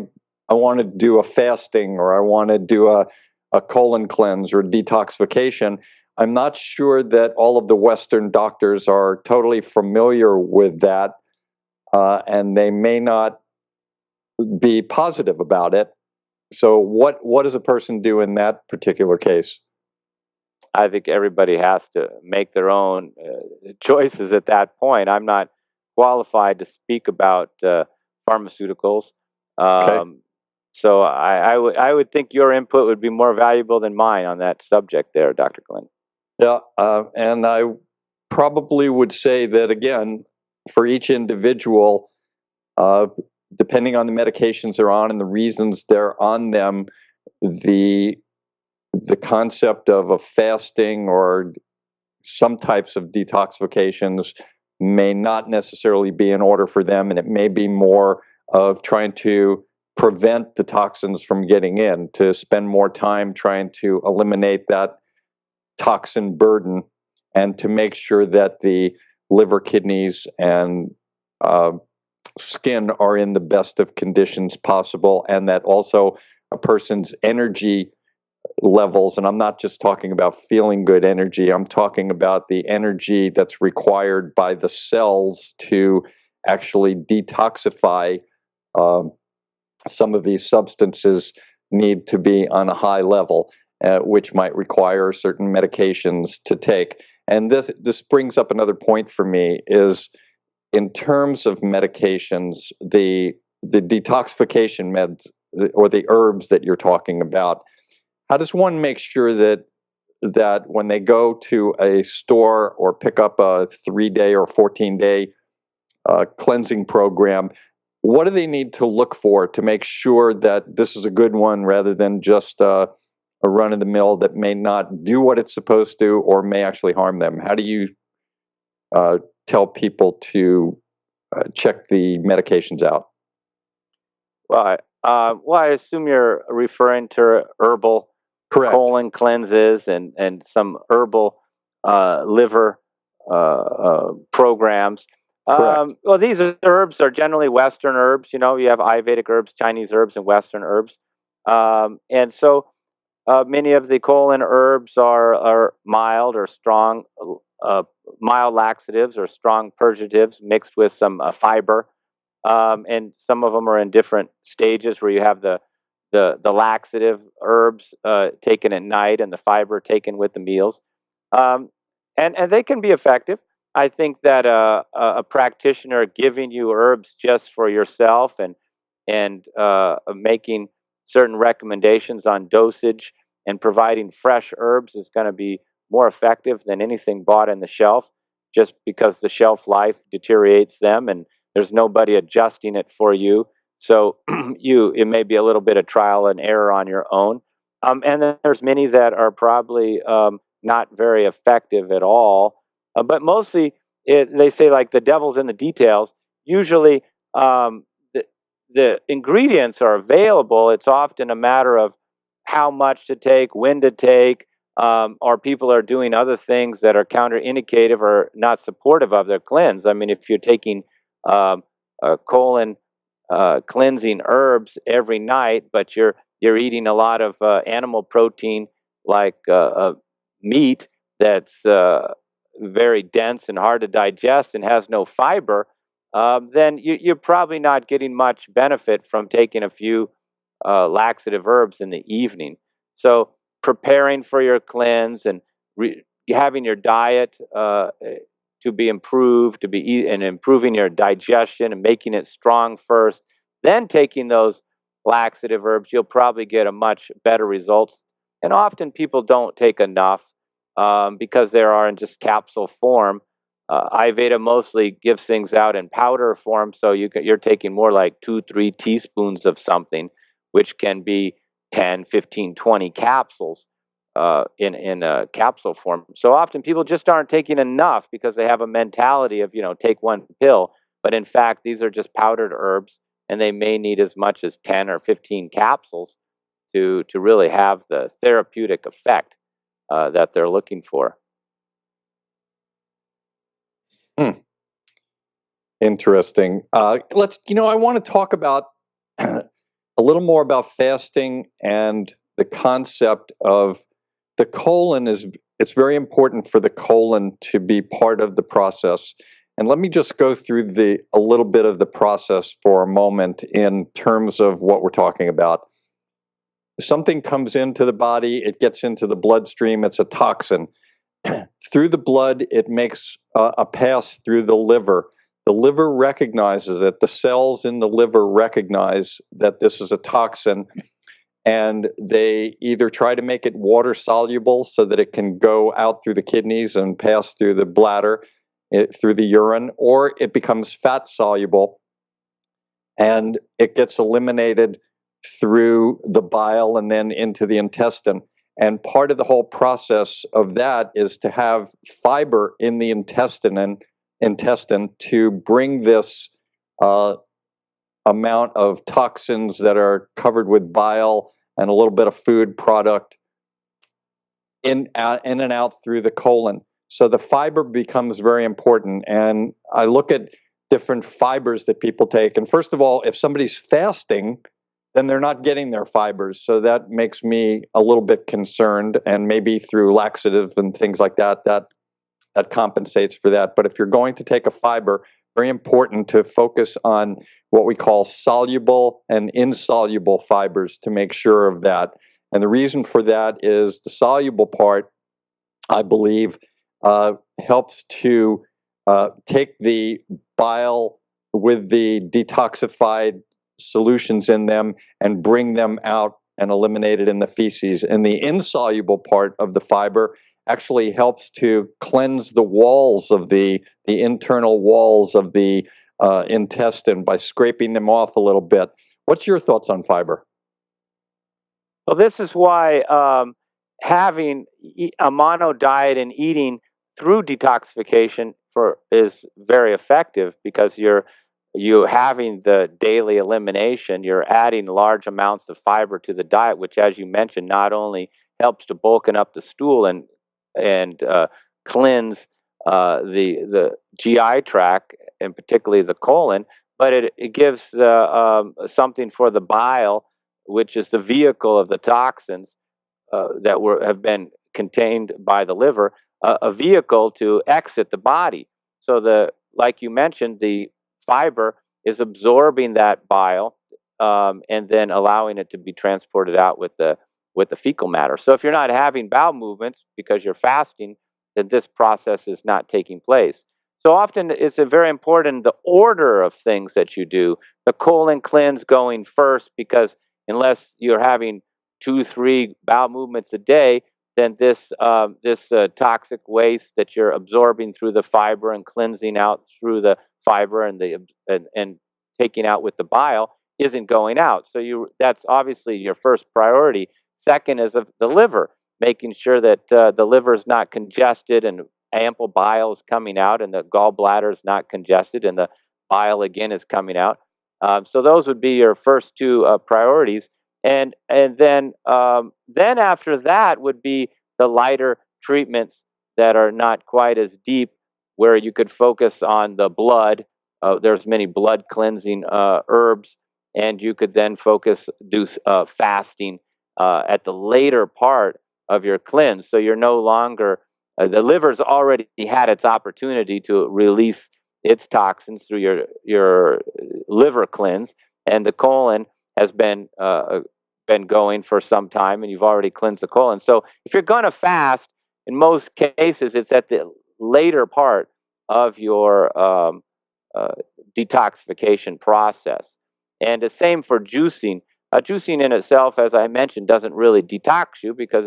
to do a fasting, or I want to do a colon cleanse or detoxification, I'm not sure that all of the Western doctors are totally familiar with that, and they may not be positive about it. So what does a person do in that particular case? I think everybody has to make their own choices at that point. I'm not qualified to speak about pharmaceuticals. Okay. So I would think your input would be more valuable than mine on that subject there, Dr. Glenn. Yeah, and I probably would say that, again, for each individual, depending on the medications they're on and the reasons they're on them, the concept of a fasting or some types of detoxifications may not necessarily be in order for them, and it may be more of trying to prevent the toxins from getting in, to spend more time trying to eliminate that toxin burden, and to make sure that the liver, kidneys, and skin are in the best of conditions possible, and that also a person's energy levels, and I'm not just talking about feeling good energy, I'm talking about the energy that's required by the cells to actually detoxify some of these substances, need to be on a high level, which might require certain medications to take. And this brings up another point for me, is in terms of medications, the detoxification meds, or the herbs that you're talking about, how does one make sure that when they go to a store or pick up a 3-day or 14-day cleansing program, what do they need to look for to make sure that this is a good one, rather than just a run-of-the-mill that may not do what it's supposed to, or may actually harm them? How do you tell people to check the medications out? Well, I assume you're referring to herbal Correct. colon cleanses and some herbal liver programs. Correct. Well, these herbs are generally Western herbs. You have Ayurvedic herbs, Chinese herbs, and Western herbs. And so many of the colon herbs are mild or strong, mild laxatives or strong purgatives mixed with some fiber. And some of them are in different stages, where you have the laxative herbs taken at night and the fiber taken with the meals. And they can be effective. I think that a practitioner giving you herbs just for yourself and making certain recommendations on dosage and providing fresh herbs is going to be more effective than anything bought in the shelf, just because the shelf life deteriorates them and there's nobody adjusting it for you. So it may be a little bit of trial and error on your own. And then there's many that are probably not very effective at all. But mostly, they say like the devil's in the details. Usually, the ingredients are available. It's often a matter of how much to take, when to take, or people are doing other things that are counterindicative or not supportive of their cleanse. I mean, if you're taking colon cleansing herbs every night, but you're eating a lot of animal protein like meat that's very dense and hard to digest and has no fiber, then you're probably not getting much benefit from taking a few laxative herbs in the evening. So preparing for your cleanse and having your diet to be improved, and improving your digestion and making it strong first, then taking those laxative herbs, you'll probably get a much better results. And often people don't take enough because they are in just capsule form. Ayurveda mostly gives things out in powder form, so you're taking more like 2-3 teaspoons of something, which can be 10, 15, 20 capsules in a capsule form. So often people just aren't taking enough because they have a mentality of, take one pill. But in fact, these are just powdered herbs, and they may need as much as 10 or 15 capsules to really have the therapeutic effect that they're looking for. Interesting. I want to talk about a little more about fasting and the concept of the colon. It's very important for the colon to be part of the process. And let me just go through a little bit of the process for a moment in terms of what we're talking about. Something comes into the body, it gets into the bloodstream, it's a toxin. Through the blood, it makes a pass through the liver. The liver recognizes it. The cells in the liver recognize that this is a toxin, and they either try to make it water soluble so that it can go out through the kidneys and pass through the bladder, through the urine, or it becomes fat soluble and it gets eliminated through the bile and then into the intestine. And part of the whole process of that is to have fiber in the intestine to bring this amount of toxins that are covered with bile and a little bit of food product in and out through the colon. So the fiber becomes very important. And I look at different fibers that people take. And first of all, if somebody's fasting, then they're not getting their fibers. So that makes me a little bit concerned, and maybe through laxative and things like that compensates for that. But if you're going to take a fiber, very important to focus on what we call soluble and insoluble fibers to make sure of that. And the reason for that is the soluble part, I believe, helps to take the bile with the detoxified solutions in them and bring them out and eliminate it in the feces. And the insoluble part of the fiber actually helps to cleanse the walls of the internal walls of the intestine by scraping them off a little bit. What's your thoughts on fiber? Well, this is why having a mono diet and eating through detoxification is very effective, because you having the daily elimination, you're adding large amounts of fiber to the diet, which, as you mentioned, not only helps to bulken up the stool and cleanse the GI tract, and particularly the colon, but it gives something for the bile, which is the vehicle of the toxins that have been contained by the liver, a vehicle to exit the body. So like you mentioned, the fiber is absorbing that bile and then allowing it to be transported out with the fecal matter. So if you're not having bowel movements because you're fasting, then this process is not taking place. So often it's very important the order of things that you do. The colon cleanse going first, because unless you're having 2-3 bowel movements a day, then this toxic waste that you're absorbing through the fiber and cleansing out through the fiber and taking out with the bile isn't going out. So that's obviously your first priority. Second is the liver, making sure that the liver is not congested and ample bile is coming out, and the gallbladder is not congested, and the bile again is coming out. So those would be your first two priorities, and then after that would be the lighter treatments that are not quite as deep, where you could focus on the blood. There's many blood cleansing herbs, and you could then do fasting at the later part of your cleanse. So you're no longer the liver's already had its opportunity to release its toxins through your liver cleanse, and the colon has been going for some time, and you've already cleansed the colon. So if you're going to fast, in most cases, it's at the later part of your detoxification process. And the same for juicing. Juicing in itself, as I mentioned, doesn't really detox you because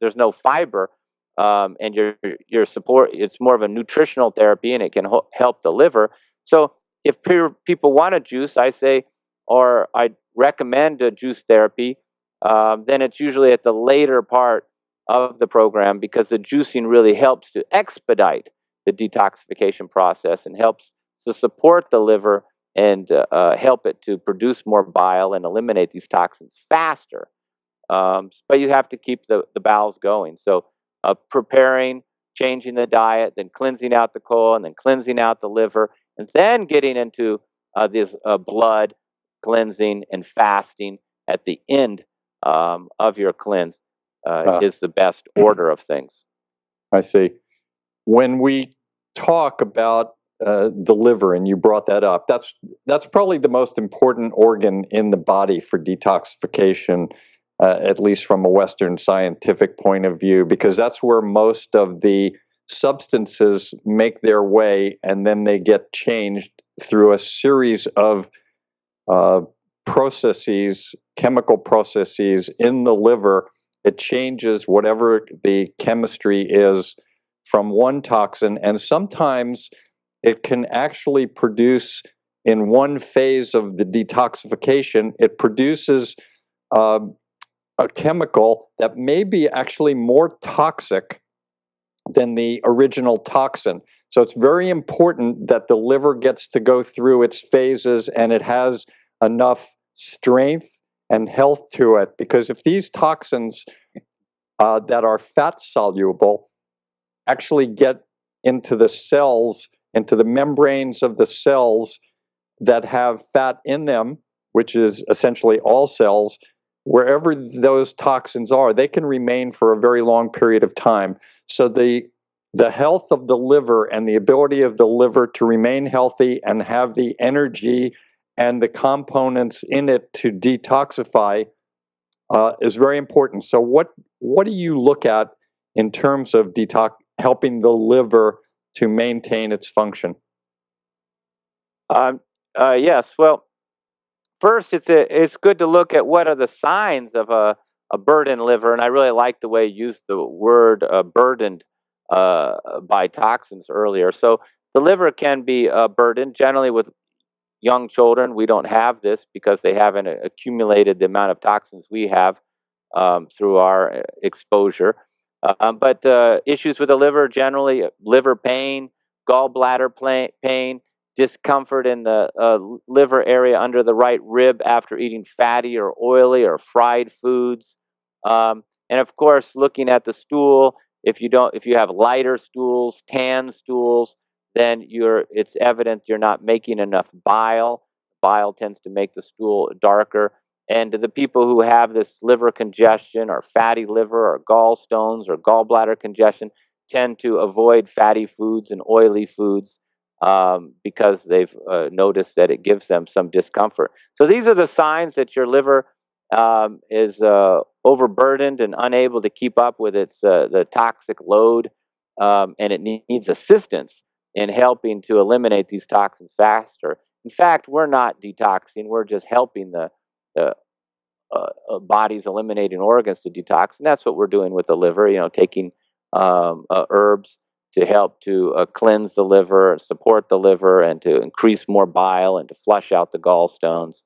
there's no fiber, and your support. It's more of a nutritional therapy, and it can help the liver. So if people want to juice, I say, or I recommend a juice therapy, then it's usually at the later part of the program, because the juicing really helps to expedite the detoxification process and helps to support the liver and help it to produce more bile and eliminate these toxins faster. But you have to keep the bowels going. So preparing, changing the diet, then cleansing out the colon, then cleansing out the liver, and then getting into this blood cleansing and fasting at the end of your cleanse is the best order of things. I see. When we talk about the liver, and you brought that up, that's probably the most important organ in the body for detoxification, at least from a Western scientific point of view, because that's where most of the substances make their way, and then they get changed through a series of processes, chemical processes in the liver. It changes whatever the chemistry is from one toxin, and sometimes it can actually produce, in one phase of the detoxification, it produces a chemical that may be actually more toxic than the original toxin. So it's very important that the liver gets to go through its phases and it has enough strength and health to it, because if these toxins that are fat soluble actually get into the cells, into the membranes of the cells that have fat in them, which is essentially all cells, wherever those toxins are, they can remain for a very long period of time. So the health of the liver and the ability of the liver to remain healthy and have the energy and the components in it to detoxify is very important. So what do you look at in terms of helping the liver to maintain its function? Yes. Well, first, it's good to look at what are the signs of a burdened liver, and I really like the way you used the word burdened by toxins earlier. So the liver can be burdened. Generally, with young children, we don't have this because they haven't accumulated the amount of toxins we have through our exposure. But issues with the liver, generally liver pain, gallbladder pain, discomfort in the liver area under the right rib after eating fatty or oily or fried foods, and of course, looking at the stool. If you have lighter stools, tan stools, then it's evident you're not making enough bile. Bile tends to make the stool darker. And the people who have this liver congestion or fatty liver or gallstones or gallbladder congestion tend to avoid fatty foods and oily foods because they've noticed that it gives them some discomfort. So these are the signs that your liver is overburdened and unable to keep up with the toxic load, and it needs assistance in helping to eliminate these toxins faster. In fact, we're not detoxing; we're just helping the body's eliminating organs to detox, and that's what we're doing with the liver. Taking herbs to help to cleanse the liver, support the liver, and to increase more bile and to flush out the gallstones.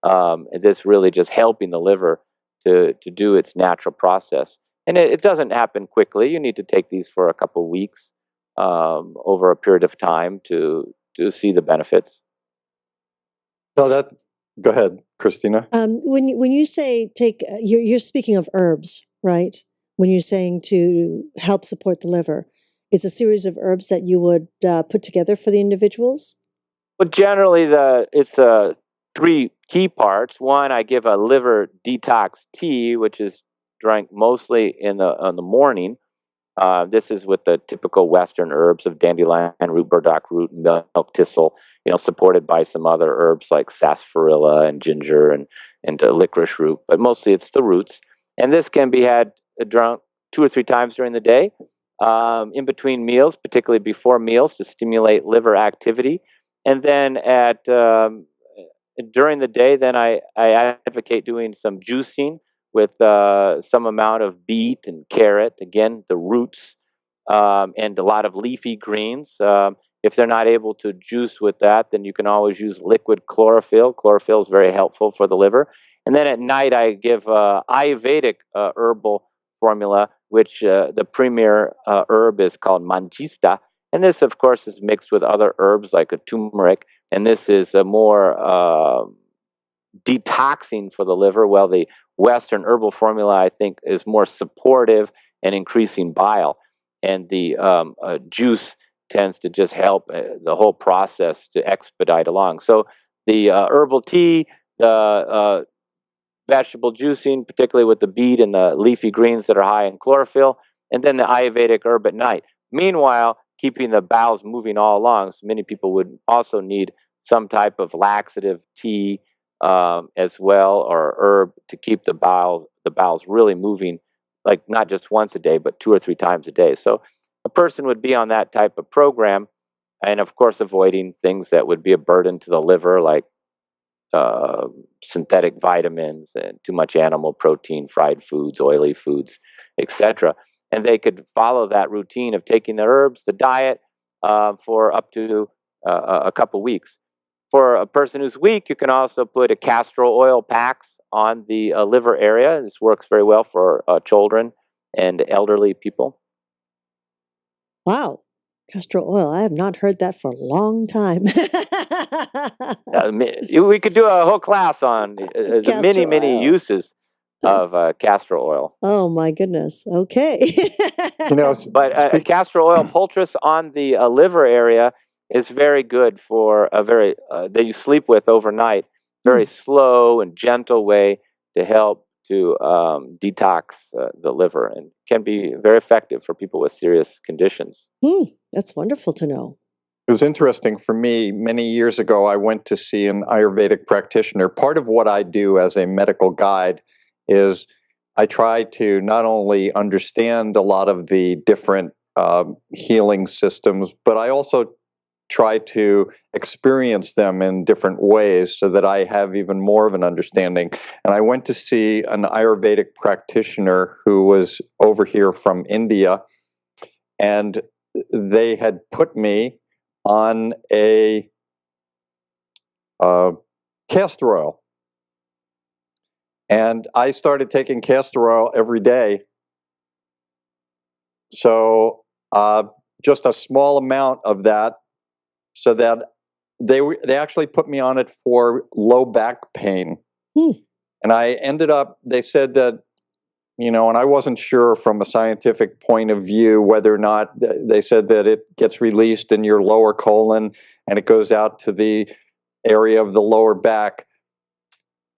And this really just helping the liver to do its natural process. And it doesn't happen quickly. You need to take these for a couple of weeks over a period of time to see the benefits. So go ahead, Christina. When you say take, you're speaking of herbs, right? When you're saying to help support the liver, it's a series of herbs that you would put together for the individuals. But generally, it's three key parts. One, I give a liver detox tea, which is drank mostly in the morning. This is with the typical Western herbs of dandelion root, burdock root, milk thistle, supported by some other herbs like sarsaparilla and ginger and licorice root, but mostly it's the roots. And this can be drunk 2 or 3 times during the day, in between meals, particularly before meals, to stimulate liver activity. And then during the day, then I advocate doing some juicing with some amount of beet and carrot, again, the roots, and a lot of leafy greens. If they're not able to juice with that, then you can always use liquid chlorophyll. Chlorophyll is very helpful for the liver. And then at night, I give Ayurvedic herbal formula, which the premier herb is called manjista. And this, of course, is mixed with other herbs like a turmeric. And this is a more detoxing for the liver, while the Western herbal formula, I think, is more supportive and increasing bile. And the juice tends to just help the whole process to expedite along. So the herbal tea, the vegetable juicing, particularly with the beet and the leafy greens that are high in chlorophyll, and then the Ayurvedic herb at night. Meanwhile, keeping the bowels moving all along. So many people would also need some type of laxative tea as well, or herb to keep the bowels really moving, like not just once a day, but 2 or 3 times a day. So a person would be on that type of program, and of course, avoiding things that would be a burden to the liver, like synthetic vitamins and too much animal protein, fried foods, oily foods, etc. And they could follow that routine of taking the herbs, the diet, for up to a couple weeks. For a person who's weak, you can also put a castor oil packs on the liver area. This works very well for children and elderly people. Wow. Castor oil. I have not heard that for a long time. We could do a whole class on the many uses of castor oil. Oh my goodness. Okay. But castor oil poultice on the liver area is very good for that you sleep with overnight. Very slow and gentle way to help to detox the liver, and can be very effective for people with serious conditions. That's wonderful to know. It was interesting for me. Many years ago, I went to see an Ayurvedic practitioner. Part of what I do as a medical guide is I try to not only understand a lot of the different healing systems, but I also try to experience them in different ways so that I have even more of an understanding. And I went to see an Ayurvedic practitioner who was over here from India, and they had put me on a castor oil. And I started taking castor oil every day. So just a small amount of that, so that they actually put me on it for low back pain. And I ended up, they said that, and I wasn't sure from a scientific point of view whether or not, they said that it gets released in your lower colon and it goes out to the area of the lower back.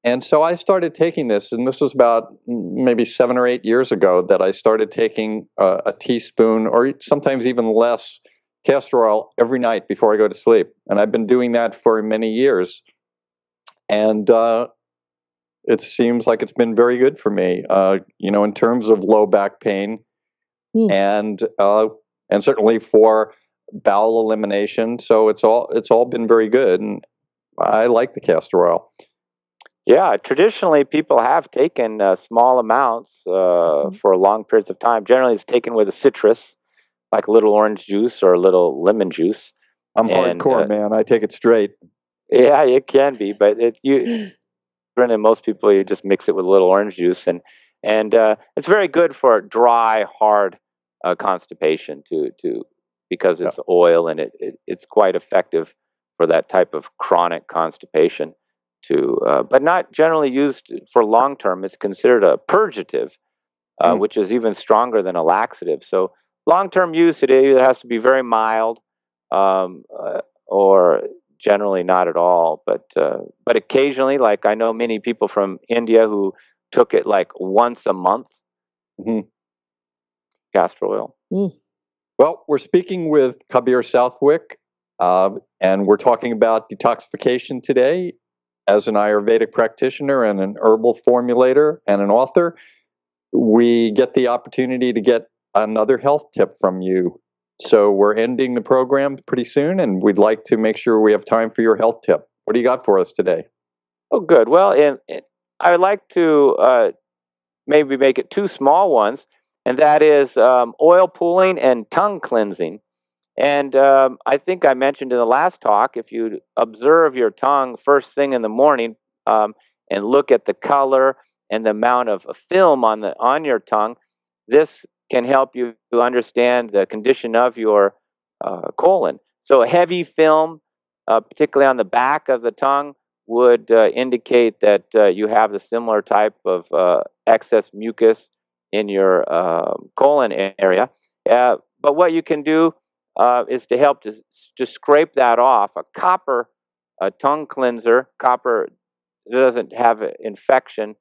And so I started taking this, and this was about maybe 7 or 8 years ago that I started taking a teaspoon, or sometimes even less, castor oil every night before I go to sleep. And I've been doing that for many years. And it seems like it's been very good for me, in terms of low back pain, and certainly for bowel elimination. So it's all been very good, and I like the castor oil. Yeah, traditionally people have taken small amounts for long periods of time. Generally, it's taken with a citrus, like a little orange juice or a little lemon juice. I'm hardcore, man. I take it straight. Yeah, it can be, but and most people, you just mix it with a little orange juice, and it's very good for dry, hard constipation to because it's oil, and it's quite effective for that type of chronic constipation. But not generally used for long term. It's considered a purgative, which is even stronger than a laxative. So long term use, it either has to be very mild, or generally not at all. But occasionally, like I know many people from India who took it like once a month. Castor oil. Well, we're speaking with Kabir Southwick, and we're talking about detoxification today. As an Ayurvedic practitioner and an herbal formulator and an author, we get the opportunity to get another health tip from you. So we're ending the program pretty soon, and we'd like to make sure we have time for your health tip. What do you got for us today? Oh, good. Well, I would like to maybe make it two small ones, and that is oil pulling and tongue cleansing. And I think I mentioned in the last talk, if you observe your tongue first thing in the morning, and look at the color and the amount of film on your tongue, this can help you to understand the condition of your colon. So a heavy film, particularly on the back of the tongue, would indicate that you have the similar type of excess mucus in your colon area. But what you can do is to help to scrape that off. A copper tongue cleanser, copper doesn't have infection,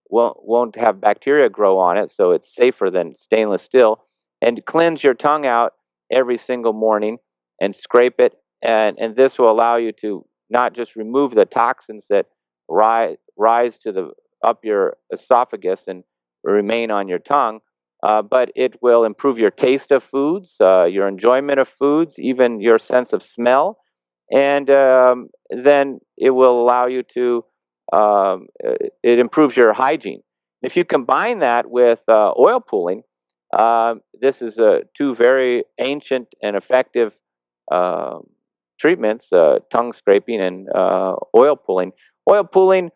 won't have bacteria grow on it, so it's safer than stainless steel. And cleanse your tongue out every single morning and scrape it, and this will allow you to not just remove the toxins that rise to the up your esophagus and remain on your tongue, but it will improve your taste of foods, your enjoyment of foods, even your sense of smell, and then it will allow you to. It improves your hygiene. If you combine that with oil pulling, this is two very ancient and effective treatments: tongue scraping and oil pulling. Oil pulling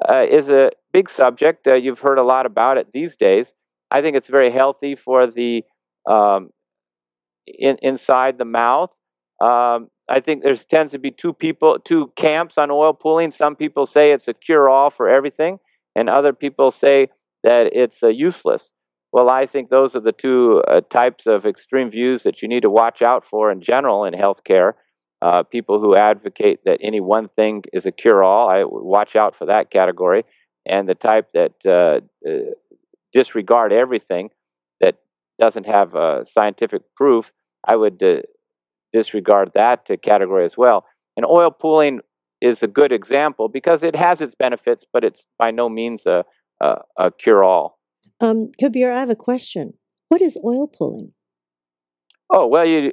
is a big subject. You've heard a lot about it these days. I think it's very healthy for the inside the mouth. I think there tends to be two camps on oil pulling. Some people say it's a cure-all for everything, and other people say that it's useless. Well, I think those are the two types of extreme views that you need to watch out for in general in healthcare. People who advocate that any one thing is a cure-all, I would watch out for that category, and the type that disregard everything that doesn't have scientific proof, I would disregard that category as well. And oil pulling is a good example because it has its benefits, but it's by no means a cure-all. Kabir, I have a question. What is oil pulling? Oh, well, you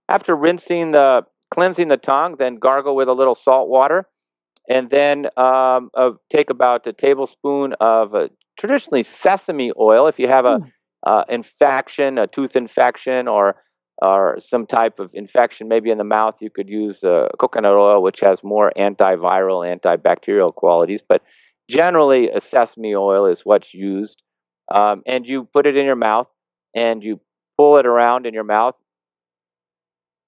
after cleansing the tongue, then gargle with a little salt water, and then take about a tablespoon of traditionally sesame oil. If you have a infection, a tooth infection, or some type of infection, maybe in the mouth, you could use coconut oil, which has more antiviral, antibacterial qualities. But generally, a sesame oil is what's used, and you put it in your mouth, and you pull it around in your mouth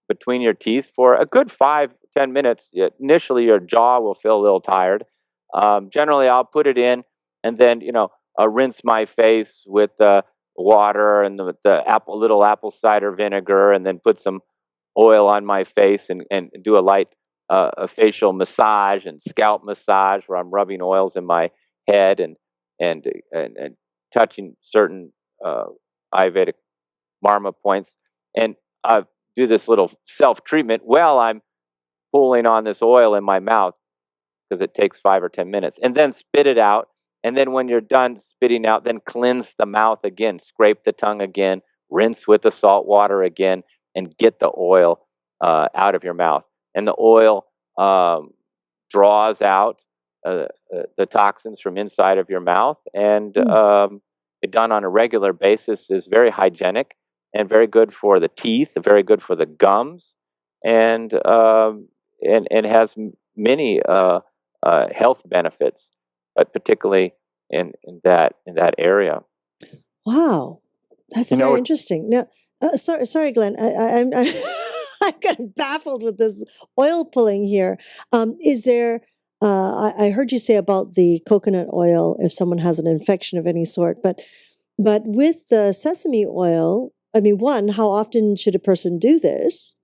between your teeth for a good 5-10 minutes. Initially, your jaw will feel a little tired. Generally, I'll put it in, and then I'll rinse my face with water and the little apple cider vinegar, and then put some oil on my face and do a light facial massage and scalp massage where I'm rubbing oils in my head and touching certain Ayurvedic marma points, and do this little self-treatment while I'm pulling on this oil in my mouth, because it takes 5 or 10 minutes, and then spit it out. And then when you're done spitting out, then cleanse the mouth again, scrape the tongue again, rinse with the salt water again, and get the oil out of your mouth. And the oil draws out the toxins from inside of your mouth, and it done on a regular basis is very hygienic and very good for the teeth, very good for the gums, and has many health benefits, but particularly in that area. Wow, that's very interesting. Now, Sorry, Glenn. I'm kind of baffled with this oil pulling here. Is there? I heard you say about the coconut oil if someone has an infection of any sort, but with the sesame oil, I mean, one, how often should a person do this?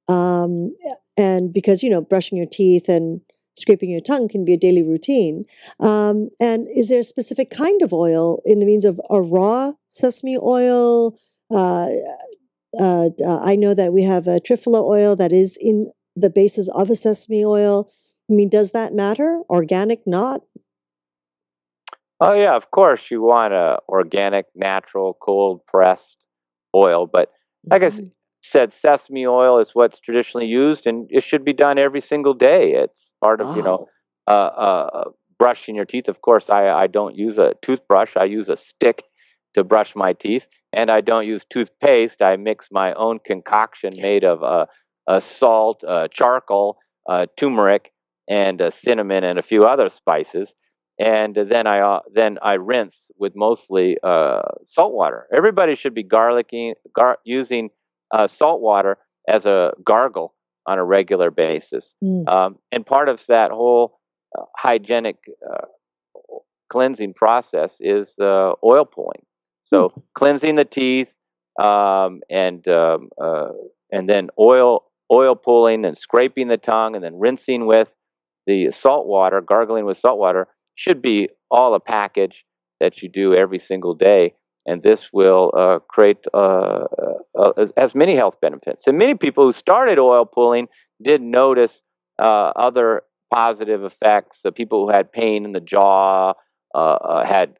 Um, and because brushing your teeth and scraping your tongue can be a daily routine. And is there a specific kind of oil in the means of a raw sesame oil? Uh, I know that we have a trifala oil that is in the basis of a sesame oil. I mean, does that matter? Organic, not? Oh yeah, of course you want a organic, natural, cold pressed oil, but like Mhm. said, sesame oil is what's traditionally used, and it should be done every single day. It's part of Wow. brushing your teeth. Of course, I don't use a toothbrush. I use a stick to brush my teeth, and I don't use toothpaste. I mix my own concoction made of salt, charcoal, turmeric, and cinnamon, and a few other spices, and then I rinse with mostly salt water. Everybody should be using salt water as a gargle on a regular basis, Mm. and part of that whole hygienic cleansing process is oil pulling. So Hmm. cleansing the teeth, and then oil pulling and scraping the tongue, and then rinsing with the salt water, gargling with salt water, should be all a package that you do every single day. And this will create as many health benefits. And many people who started oil pulling did notice other positive effects. So people who had pain in the jaw had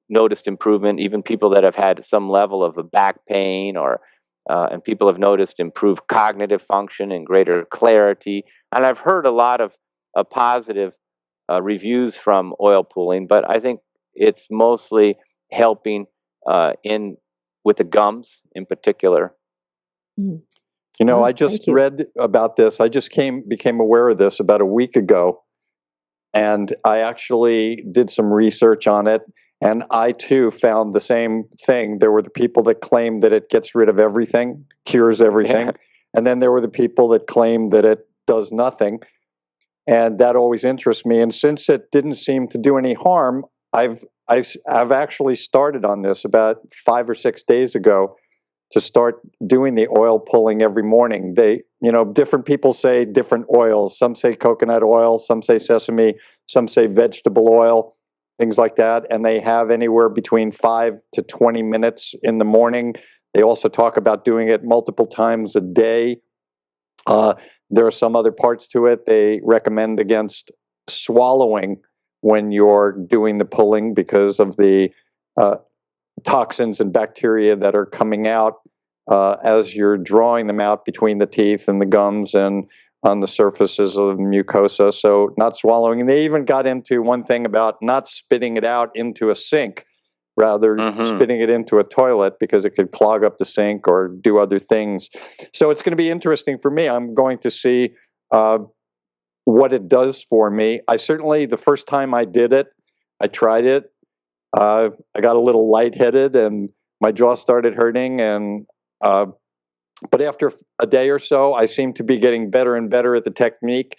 noticed improvement. Even people that have had some level of a back pain, or and people have noticed improved cognitive function and greater clarity. And I've heard a lot of positive reviews from oil pulling, but I think it's mostly helping in with the gums in particular. Mm. I just Thank you. read about this. I just became aware of this about a week ago, and I actually did some research on it. And I too found the same thing. There were the people that claimed that it gets rid of everything, cures everything. And then there were the people that claimed that it does nothing. And that always interests me. And since it didn't seem to do any harm, I've actually started on this about 5 or 6 days ago to start doing the oil pulling every morning. Different people say different oils. Some say coconut oil, some say sesame, some say vegetable oil, things like that. And they have anywhere between 5 to 20 minutes in the morning. They also talk about doing it multiple times a day. There are some other parts to it. They recommend against swallowing when you're doing the pulling because of the uh, toxins and bacteria that are coming out as you're drawing them out between the teeth and the gums and on the surfaces of the mucosa. So not swallowing. And they even got into one thing about not spitting it out into a sink, rather spitting it into a toilet because it could clog up the sink or do other things. So it's going to be interesting for me. I'm going to see what it does for me. The first time I did it, I tried it, I got a little lightheaded and my jaw started hurting. But after a day or so, I seem to be getting better and better at the technique.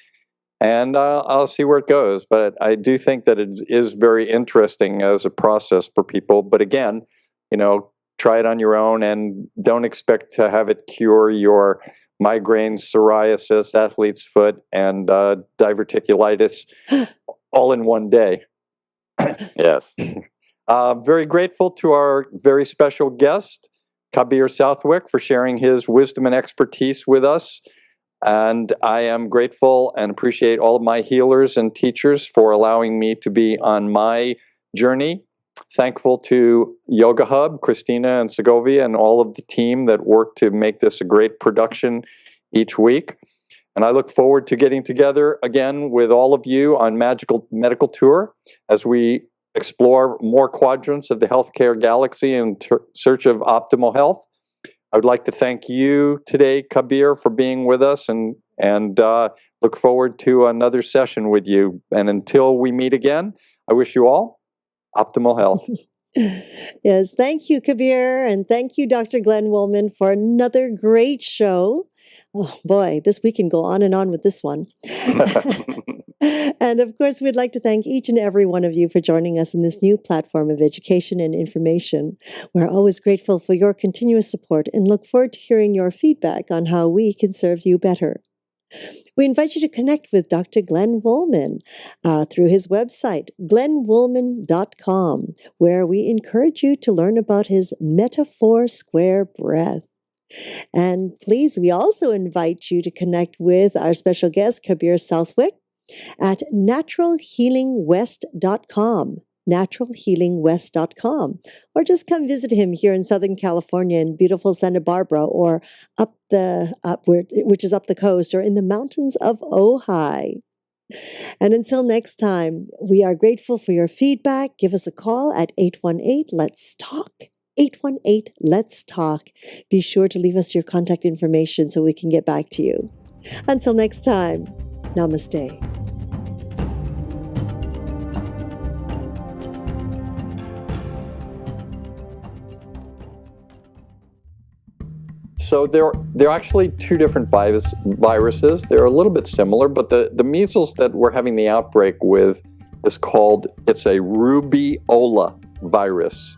And I'll see where it goes. But I do think that it is very interesting as a process for people. But again, try it on your own and don't expect to have it cure your migraines, psoriasis, athlete's foot, and diverticulitis all in one day. Yes. Very grateful to our very special guest, Kabir Southwick, for sharing his wisdom and expertise with us. And I am grateful and appreciate all of my healers and teachers for allowing me to be on my journey. Thankful to YogaHub, Christina and Segovia, and all of the team that work to make this a great production each week. And I look forward to getting together again with all of you on Magical Medical Tour as we explore more quadrants of the healthcare galaxy in search of optimal health. I would like to thank you today, Kabir, for being with us, and look forward to another session with you. And until we meet again, I wish you all optimal health. Yes, thank you, Kabir, and thank you, Dr. Glenn Woolman, for another great show. Oh boy, we can go on and on with this one. And of course, we'd like to thank each and every one of you for joining us in this new platform of education and information. We're always grateful for your continuous support and look forward to hearing your feedback on how we can serve you better. We invite you to connect with Dr. Glenn Woolman through his website, glennwoolman.com, where we encourage you to learn about his Metaphor Square Breath. And please, we also invite you to connect with our special guest, Kabir Southwick, at naturalhealingwest.com. naturalhealingwest.com, or just come visit him here in Southern California in beautiful Santa Barbara, or which is up the coast, or in the mountains of Ojai. And until next time, we are grateful for your feedback. Give us a call at 818-LETS-TALK. 818-LETS-TALK. Be sure to leave us your contact information so we can get back to you. Until next time, namaste. So there are actually two different viruses. They're a little bit similar, but the measles that we're having the outbreak with it's a rubeola virus.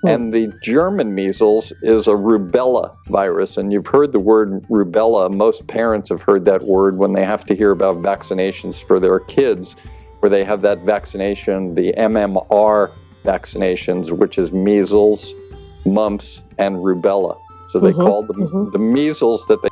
And the German measles is a rubella virus. And you've heard the word rubella. Most parents have heard that word when they have to hear about vaccinations for their kids, where they have that vaccination, the MMR vaccinations, which is measles, mumps, and rubella. So they call them the measles that they